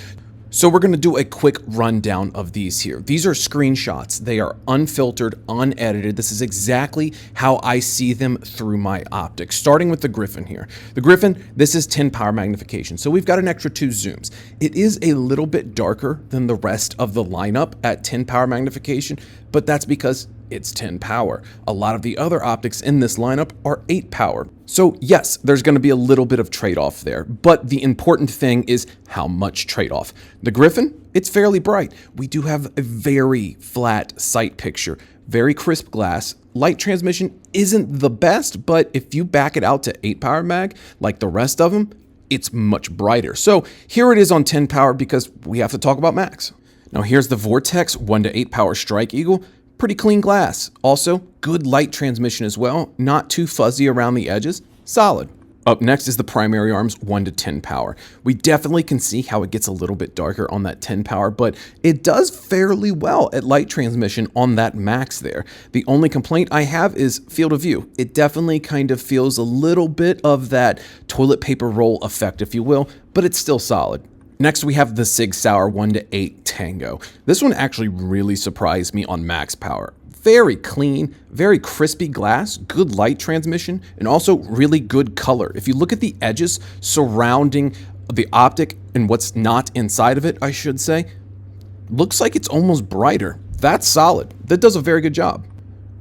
So we're going to do a quick rundown of these here. These are screenshots. They are unfiltered, unedited. This is exactly how I see them through my optics. Starting with the Griffin here. The Griffin, this is 10 power magnification. So we've got an extra 2 zooms. It is a little bit darker than the rest of the lineup at 10 power magnification, but that's because it's 10 power. A lot of the other optics in this lineup are 8 power. So yes, there's going to be a little bit of trade-off there, but the important thing is how much trade-off. The Griffin, it's fairly bright. We do have a very flat sight picture, very crisp glass. Light transmission isn't the best, but if you back it out to 8 power mag, like the rest of them, it's much brighter. So here it is on 10 power because we have to talk about max. Now here's the Vortex 1 to 8 power Strike Eagle. Pretty clean glass. Also, good light transmission as well. Not too fuzzy around the edges. Solid. Up next is the primary arms 1 to 10 power. We definitely can see how it gets a little bit darker on that 10 power, but it does fairly well at light transmission on that max there. The only complaint I have is field of view. It definitely kind of feels a little bit of that toilet paper roll effect, if you will, but it's still solid. Next, we have the Sig Sauer 1 to 8 Tango. This one actually really surprised me on max power. Very clean, very crispy glass, good light transmission, and also really good color. If you look at the edges surrounding the optic and what's not inside of it, I should say, looks like it's almost brighter. That's solid. That does a very good job.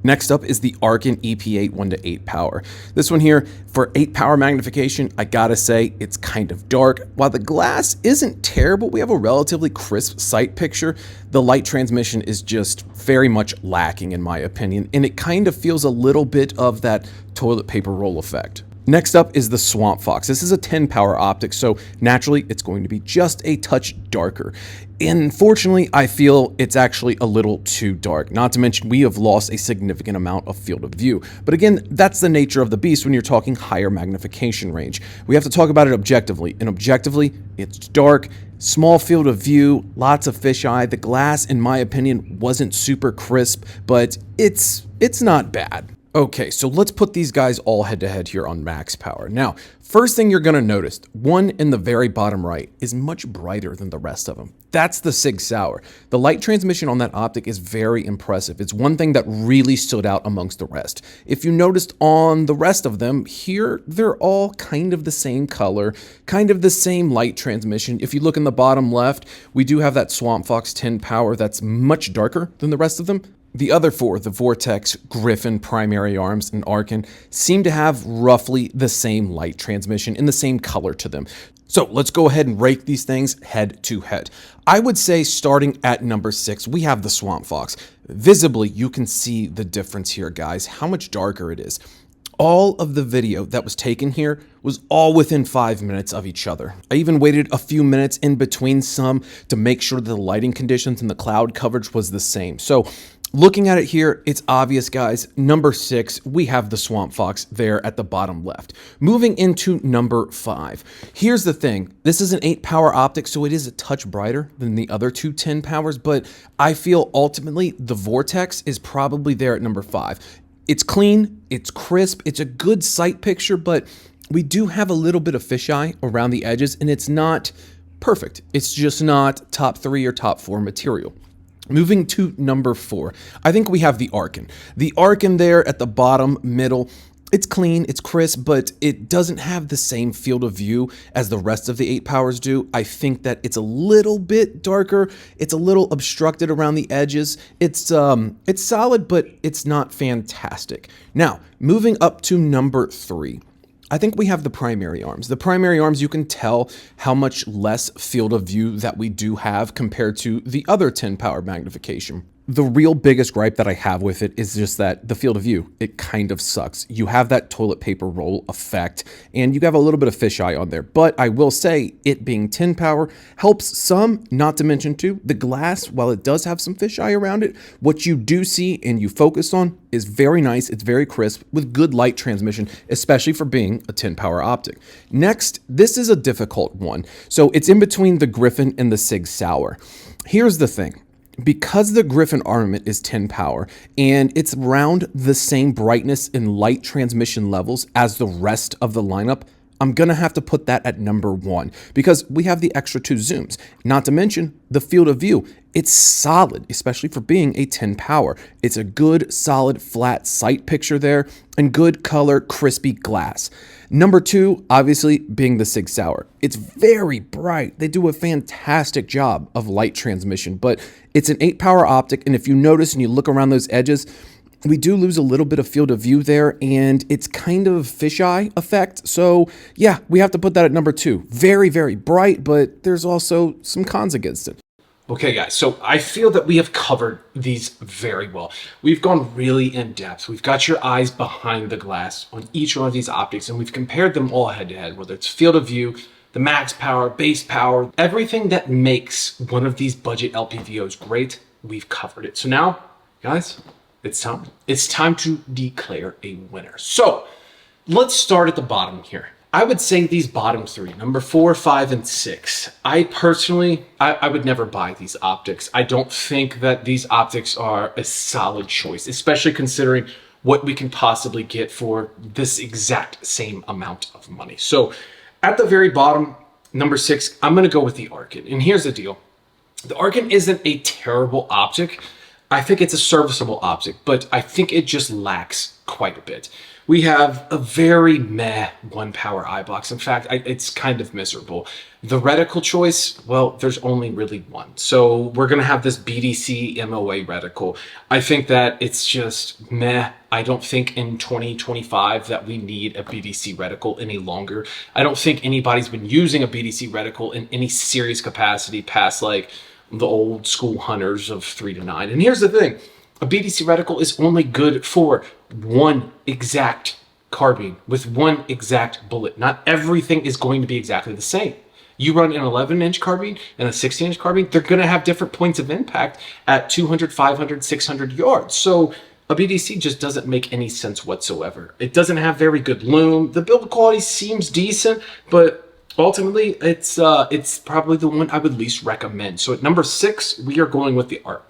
Next up is the Arken EP8 1 to 8 power. This one here, for 8 power magnification, I gotta say, it's kind of dark. While the glass isn't terrible, we have a relatively crisp sight picture. The light transmission is just very much lacking in my opinion, and it kind of feels a little bit of that toilet paper roll effect. Next up is the SWAMPFOX. This is a 10 power optic, so naturally it's going to be just a touch darker. Unfortunately, I feel it's actually a little too dark. Not to mention we have lost a significant amount of field of view. But again, that's the nature of the beast when you're talking higher magnification range. We have to talk about it objectively, and objectively, it's dark, small field of view, lots of fisheye. The glass, in my opinion, wasn't super crisp, but it's not bad. Okay, so let's put these guys all head to head here on max power. Now, first thing you're gonna notice, one in the very bottom right is much brighter than the rest of them. That's the Sig Sauer. The light transmission on that optic is very impressive. It's one thing that really stood out amongst the rest. If you noticed on the rest of them, here, they're all kind of the same color, kind of the same light transmission. If you look in the bottom left, we do have that SWAMPFOX 10 power that's much darker than the rest of them. The other four, the Vortex, Griffin, primary arms, and Arken, seem to have roughly the same light transmission and the same color to them. So let's go ahead and rake these things head to head. I would say starting at number 6, we have the SWAMPFOX. Visibly, you can see the difference here, guys, how much darker it is. All of the video that was taken here was all within 5 minutes of each other. I even waited a few minutes in between some to make sure that the lighting conditions and the cloud coverage was the same. So looking at it here, it's obvious, guys. Number 6, we have the SWAMPFOX there at the bottom left. Moving into number 5. Here's the thing. This is an 8 power optic, so it is a touch brighter than the other two 10 powers, but I feel ultimately the Vortex is probably there at number 5. It's clean, it's crisp, it's a good sight picture, but we do have a little bit of fisheye around the edges, and it's not perfect. It's just not top 3 or top 4 material. Moving to number 4, I think we have the Arken. The Arken there at the bottom middle, it's clean, it's crisp, but it doesn't have the same field of view as the rest of the 8 powers do. I think that it's a little bit darker. It's a little obstructed around the edges. It's solid, but it's not fantastic. Now, moving up to number 3. I think we have the primary arms. The primary arms, you can tell how much less field of view that we do have compared to the other 10 power magnification. The real biggest gripe that I have with it is just that the field of view, it kind of sucks. You have that toilet paper roll effect, and you have a little bit of fisheye on there. But I will say, it being 10 power helps some, not to mention too, the glass, while it does have some fisheye around it, what you do see and you focus on is very nice. It's very crisp with good light transmission, especially for being a 10 power optic. Next, this is a difficult one. So it's in between the Griffin and the Sig Sauer. Here's the thing. Because the Griffin armament is 10 power and it's around the same brightness and light transmission levels as the rest of the lineup, I'm gonna have to put that at number 1 because we have the extra 2 zooms. Not to mention the field of view. It's solid, especially for being a 10 power. It's a good, solid, flat sight picture there and good color, crispy glass. Number 2, obviously, being the Sig Sauer. It's very bright. They do a fantastic job of light transmission, but it's an 8 power optic, and if you notice and you look around those edges, we do lose a little bit of field of view there, and it's kind of fisheye effect. So yeah, we have to put that at number 2. Very, very bright, but there's also some cons against it. Okay, guys, so I feel that we have covered these very well. We've gone really in depth. We've got your eyes behind the glass on each one of these optics, and we've compared them all head to head, whether it's field of view, the max power, base power, everything that makes one of these budget LPVOs great, we've covered it. So now, guys, it's time. It's time to declare a winner. So let's start at the bottom here. I would say these bottom three, number 4, 5, and 6. I personally, I would never buy these optics. I don't think that these optics are a solid choice, especially considering what we can possibly get for this exact same amount of money. So at the very bottom, number 6, I'm going to go with the Arken. And here's the deal. The Arken isn't a terrible optic. I think it's a serviceable optic, but I think it just lacks quite a bit. We have a very meh one power eye box. In fact, it's kind of miserable. The reticle choice, well, there's only really one. So we're going to have this BDC MOA reticle. I think that it's just meh. I don't think in 2025 that we need a BDC reticle any longer. I don't think anybody's been using a BDC reticle in any serious capacity past like the old school hunters of 3 to 9. And here's the thing. A BDC reticle is only good for one exact carbine with one exact bullet. Not everything is going to be exactly the same. You run an 11-inch carbine and a 16-inch carbine, they're going to have different points of impact at 200, 500, 600 yards. So a BDC just doesn't make any sense whatsoever. It doesn't have very good loom. The build quality seems decent, but ultimately it's probably the one I would least recommend. So at number 6, we are going with the Arken.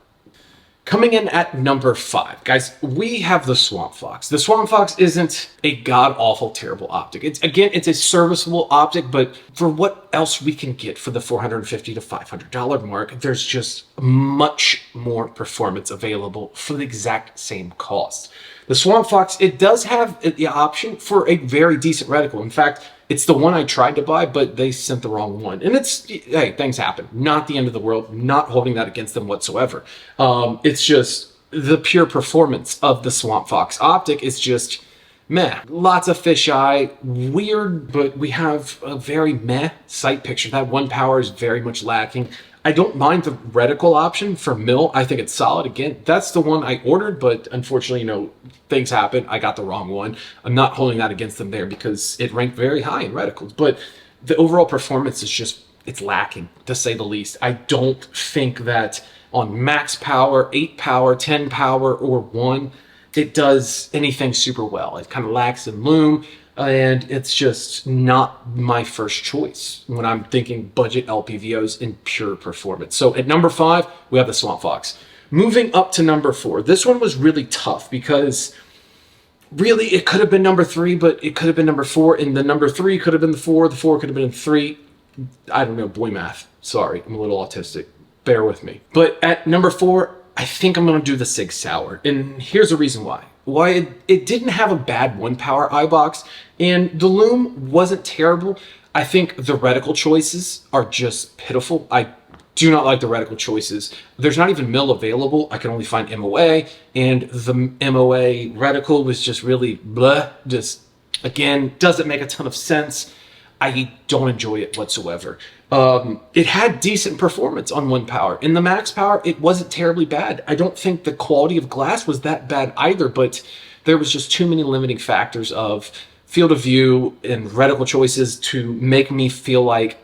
Coming in at number 5, guys, we have the SWAMPFOX. The SWAMPFOX isn't a god-awful, terrible optic. It's a serviceable optic, but for what else we can get for the $450 to $500 mark, there's just much more performance available for the exact same cost. The SWAMPFOX, it does have the option for a very decent reticle. In fact, it's the one I tried to buy, but they sent the wrong one. And hey, things happen. Not the end of the world. Not holding that against them whatsoever. It's just the pure performance of the SWAMPFOX optic is just meh. Lots of fisheye, weird, but we have a very meh sight picture. That one power is very much lacking. I don't mind the reticle option for mil. I think it's solid. Again, that's the one I ordered, but unfortunately, things happen. I got the wrong one. I'm not holding that against them there because it ranked very high in reticles, but the overall performance is just, it's lacking to say the least. I don't think that on max power, 8 power, 10 power, or 1, it does anything super well. It kind of lacks in loom. And it's just not my first choice when I'm thinking budget LPVOs in pure performance. So at number 5, we have the SWAMPFOX. Moving up to number 4, this one was really tough because really it could have been number 3, but it could have been number 4, and the number 3 could have been the 4 could have been 3. I don't know, boy math. Sorry, I'm a little autistic. Bear with me. But at number 4, I think I'm going to do the Sig Sauer, and here's the reason why. It didn't have a bad one power eye box, and the loom wasn't terrible. I think the reticle choices are just pitiful. I do not like the reticle choices. There's not even mil available. I can only find MOA, and the MOA reticle was just really bleh. Just, again, doesn't make a ton of sense. I don't enjoy it whatsoever. It had decent performance on one power. In the max power, it wasn't terribly bad. I don't think the quality of glass was that bad either, but there was just too many limiting factors of field of view and reticle choices to make me feel like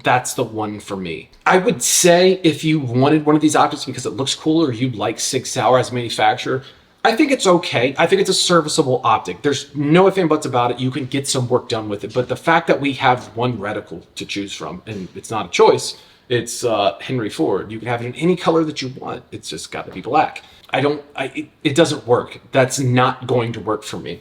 that's the one for me. I would say if you wanted one of these optics because it looks cool or you like Sig Sauer as a manufacturer, I think it's okay. I think it's a serviceable optic. There's no ifs and buts about it. You can get some work done with it. But the fact that we have one reticle to choose from, and it's not a choice, it's Henry Ford. You can have it in any color that you want. It's just got to be black. It doesn't work. That's not going to work for me.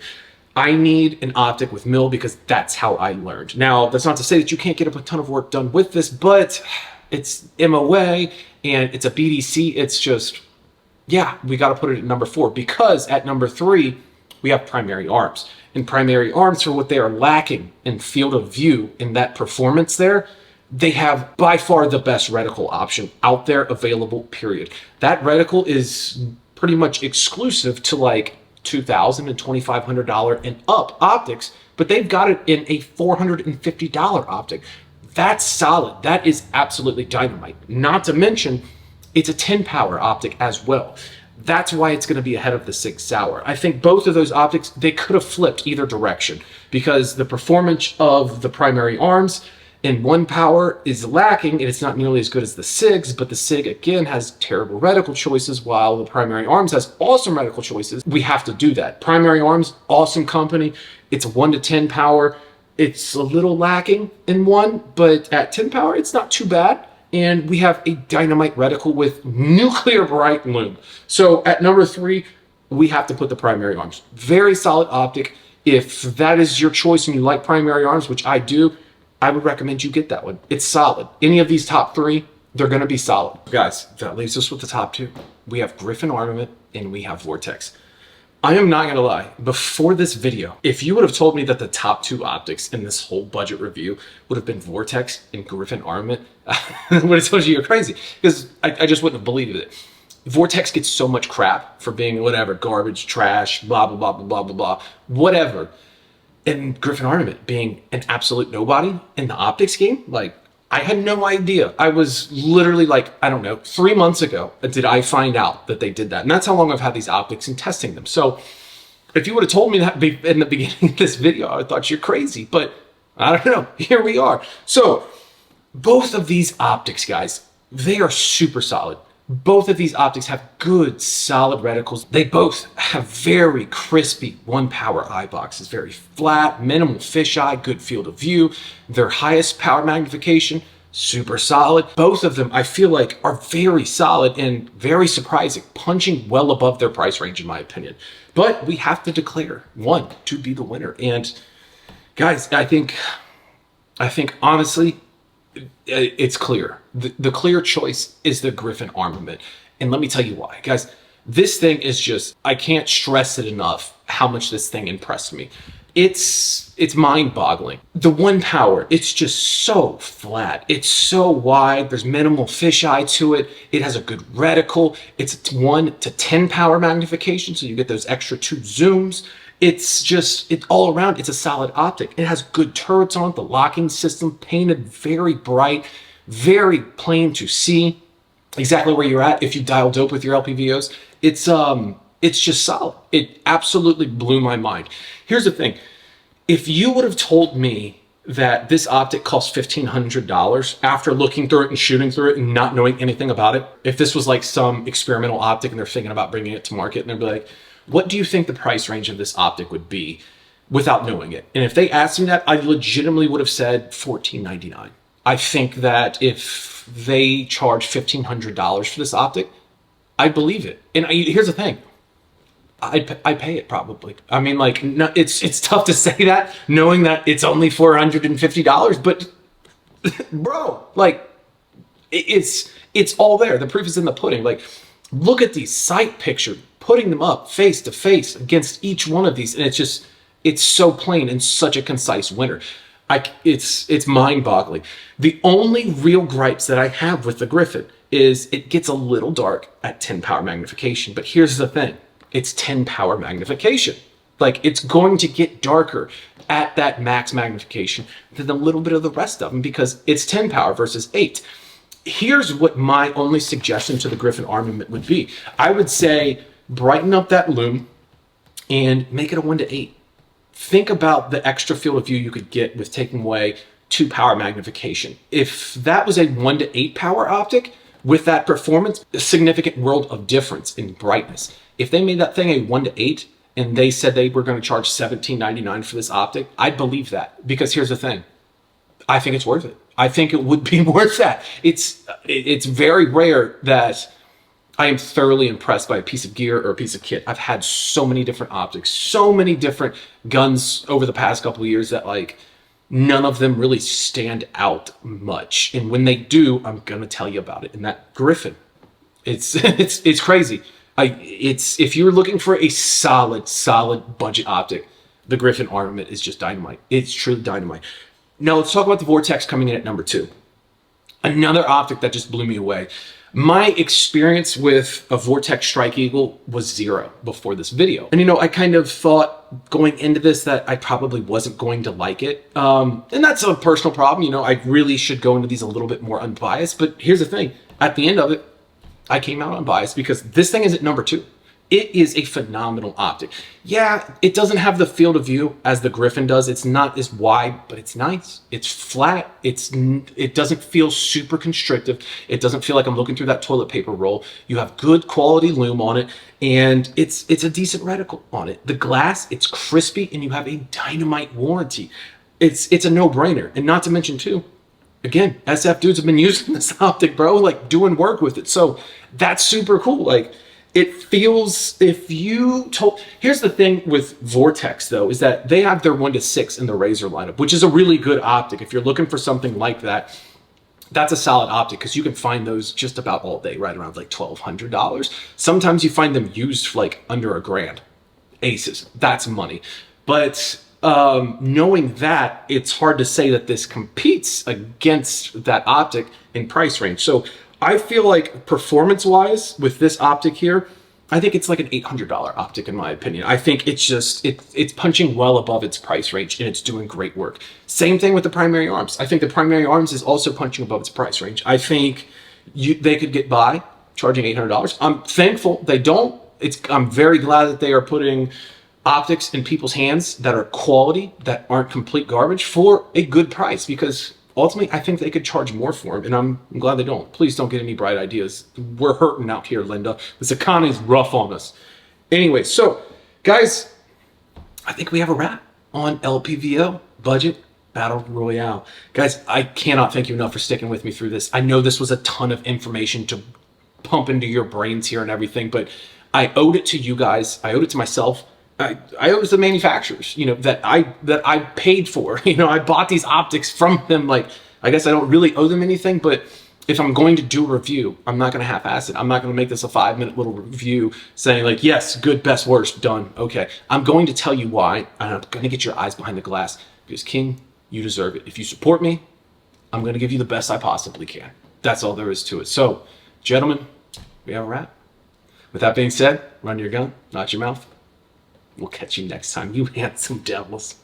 I need an optic with mil because that's how I learned. Now, that's not to say that you can't get a ton of work done with this, but it's MOA and it's a BDC. It's just, yeah, we got to put it at number 4 because at number 3, we have primary arms. And primary arms, for what they are lacking in field of view in that performance there, they have by far the best reticle option out there available, period. That reticle is pretty much exclusive to like $2,000 and $2,500 and up optics, but they've got it in a $450 optic. That's solid. That is absolutely dynamite. Not to mention, it's a 10 power optic as well. That's why it's going to be ahead of the Sig Sauer. I think both of those optics, they could have flipped either direction because the performance of the primary arms in one power is lacking and it's not nearly as good as the SIGs, but the SIG again has terrible reticle choices while the primary arms has awesome reticle choices. We have to do that. Primary arms, awesome company. It's a 1 to 10 power. It's a little lacking in one, but at 10 power, it's not too bad. And we have a dynamite reticle with nuclear bright loom. So at number 3, we have to put the primary arms. Very solid optic. If that is your choice and you like primary arms, which I do, I would recommend you get that one. It's solid. Any of these top 3, they're going to be solid. Guys, that leaves us with the top 2. We have Griffin Armament and we have Vortex. I am not going to lie. Before this video, if you would have told me that the top 2 optics in this whole budget review would have been Vortex and Griffin Armament, I would have told you you're crazy, because I just wouldn't have believed it. Vortex gets so much crap for being whatever, garbage, trash, blah, blah, blah, blah, blah, blah, blah, whatever. And Griffin Armament being an absolute nobody in the optics game, like, I had no idea. I was literally like, I don't know, 3 months ago did I find out that they did that. And that's how long I've had these optics and testing them. So if you would have told me that in the beginning of this video, I thought you're crazy, but I don't know, here we are. So both of these optics, guys, they are super solid. Both of these optics have good, solid reticles. They both have very crispy 1-power eye boxes, very flat, minimal fisheye, good field of view. Their highest power magnification, super solid. Both of them, I feel like, are very solid and very surprising, punching well above their price range, in my opinion. But we have to declare one to be the winner. And guys, I think honestly, it's clear. The clear choice is the Griffin Armament. And let me tell you why. Guys, this thing is just, I can't stress it enough how much this thing impressed me. It's mind-boggling. The 1 power, it's just so flat. It's so wide. There's minimal fisheye to it. It has a good reticle. It's 1 to 10 power magnification, so you get those extra 2 zooms. It's just, all around, it's a solid optic. It has good turrets on it, the locking system, painted very bright, very plain to see exactly where you're at if you dial dope with your LPVOs. It's just solid. It absolutely blew my mind. Here's the thing. If you would have told me that this optic costs $1,500 after looking through it and shooting through it and not knowing anything about it, if this was like some experimental optic and they're thinking about bringing it to market and they'd be like, what do you think the price range of this optic would be without knowing it? And if they asked me that, I legitimately would have said $1,499. I think that if they charge $1,500 for this optic, I believe it. And here's the thing. I pay it probably. I mean, like, no, it's tough to say that knowing that it's only $450, but bro, like, it's all there. The proof is in the pudding. Like, look at these sight picture, putting them up face to face against each one of these, and it's so plain and such a concise winner. It's mind-boggling. The only real gripes that I have with the Griffin is it gets a little dark at 10 power magnification, but here's the thing. It's 10 power magnification. Like, it's going to get darker at that max magnification than a little bit of the rest of them because it's 10 power versus 8. Here's what my only suggestion to the Griffin Armament would be. I would say brighten up that loom and make it a 1 to 8. Think about the extra field of view you could get with taking away 2 power magnification. If that was a 1 to 8 power optic with that performance, a significant world of difference in brightness. If they made that thing a 1 to 8 and they said they were going to charge $17.99 for this optic, I'd believe that, because here's the thing. I think it's worth it. I think it would be worth that. It's very rare that I am thoroughly impressed by a piece of gear or a piece of kit. I've had so many different optics, so many different guns over the past couple of years that, like, none of them really stand out much. And when they do, I'm going to tell you about it. And that Griffin, it's crazy. If you're looking for a solid budget optic, the Griffin Armament is just dynamite. It's truly dynamite. Now let's talk about the Vortex coming in at number 2. Another optic that just blew me away. My experience with a Vortex Strike Eagle was 0 before this video. And I kind of thought going into this that I probably wasn't going to like it. And that's a personal problem. I really should go into these a little bit more unbiased. But here's the thing. At the end of it, I came out unbiased because this thing is at number 2. It is a phenomenal optic. Yeah, it doesn't have the field of view as the Griffin does. It's not as wide, but it's nice. It's flat. It doesn't feel super constrictive. It doesn't feel like I'm looking through that toilet paper roll. You have good quality loom on it, and it's a decent reticle on it. The glass, it's crispy, and you have a dynamite warranty. it's a no-brainer. And not to mention too, again, SF dudes have been using this optic, bro, like doing work with it. So that's super cool. Like, it feels, if you told, here's the thing with Vortex though, is that they have their 1-6 in the Razor lineup, which is a really good optic. If you're looking for something like that, that's a solid optic, because you can find those just about all day, right around like $1,200. Sometimes you find them used for like under $1,000. Aces, that's money. But knowing that, it's hard to say that this competes against that optic in price range. So I feel like performance-wise with this optic here, I think it's like an $800 optic in my opinion. I think it's just, it's punching well above its price range and it's doing great work. Same thing with the primary arms. I think the primary arms is also punching above its price range. I think they could get by charging $800. I'm thankful they don't. I'm very glad that they are putting optics in people's hands that are quality, that aren't complete garbage, for a good price, because ultimately I think they could charge more for them, and I'm glad they don't. Please don't get any bright ideas. We're hurting out here, Linda. This economy is rough on us. Anyway, so guys, I think we have a wrap on LPVO budget battle royale. Guys, I cannot thank you enough for sticking with me through this. I know this was a ton of information to pump into your brains here and everything, but I owed it to you guys. I owed it to myself. I owe it to the manufacturers, you know, that I paid for. You know, I bought these optics from them. Like, I guess I don't really owe them anything, but if I'm going to do a review, I'm not going to half-ass it. I'm not going to make this a 5-minute little review saying like, yes, good, best, worst, done. Okay. I'm going to tell you why, and I'm going to get your eyes behind the glass, because King, you deserve it. If you support me, I'm going to give you the best I possibly can. That's all there is to it. So, gentlemen, we have a wrap. With that being said, run your gun, not your mouth. We'll catch you next time, you handsome devils.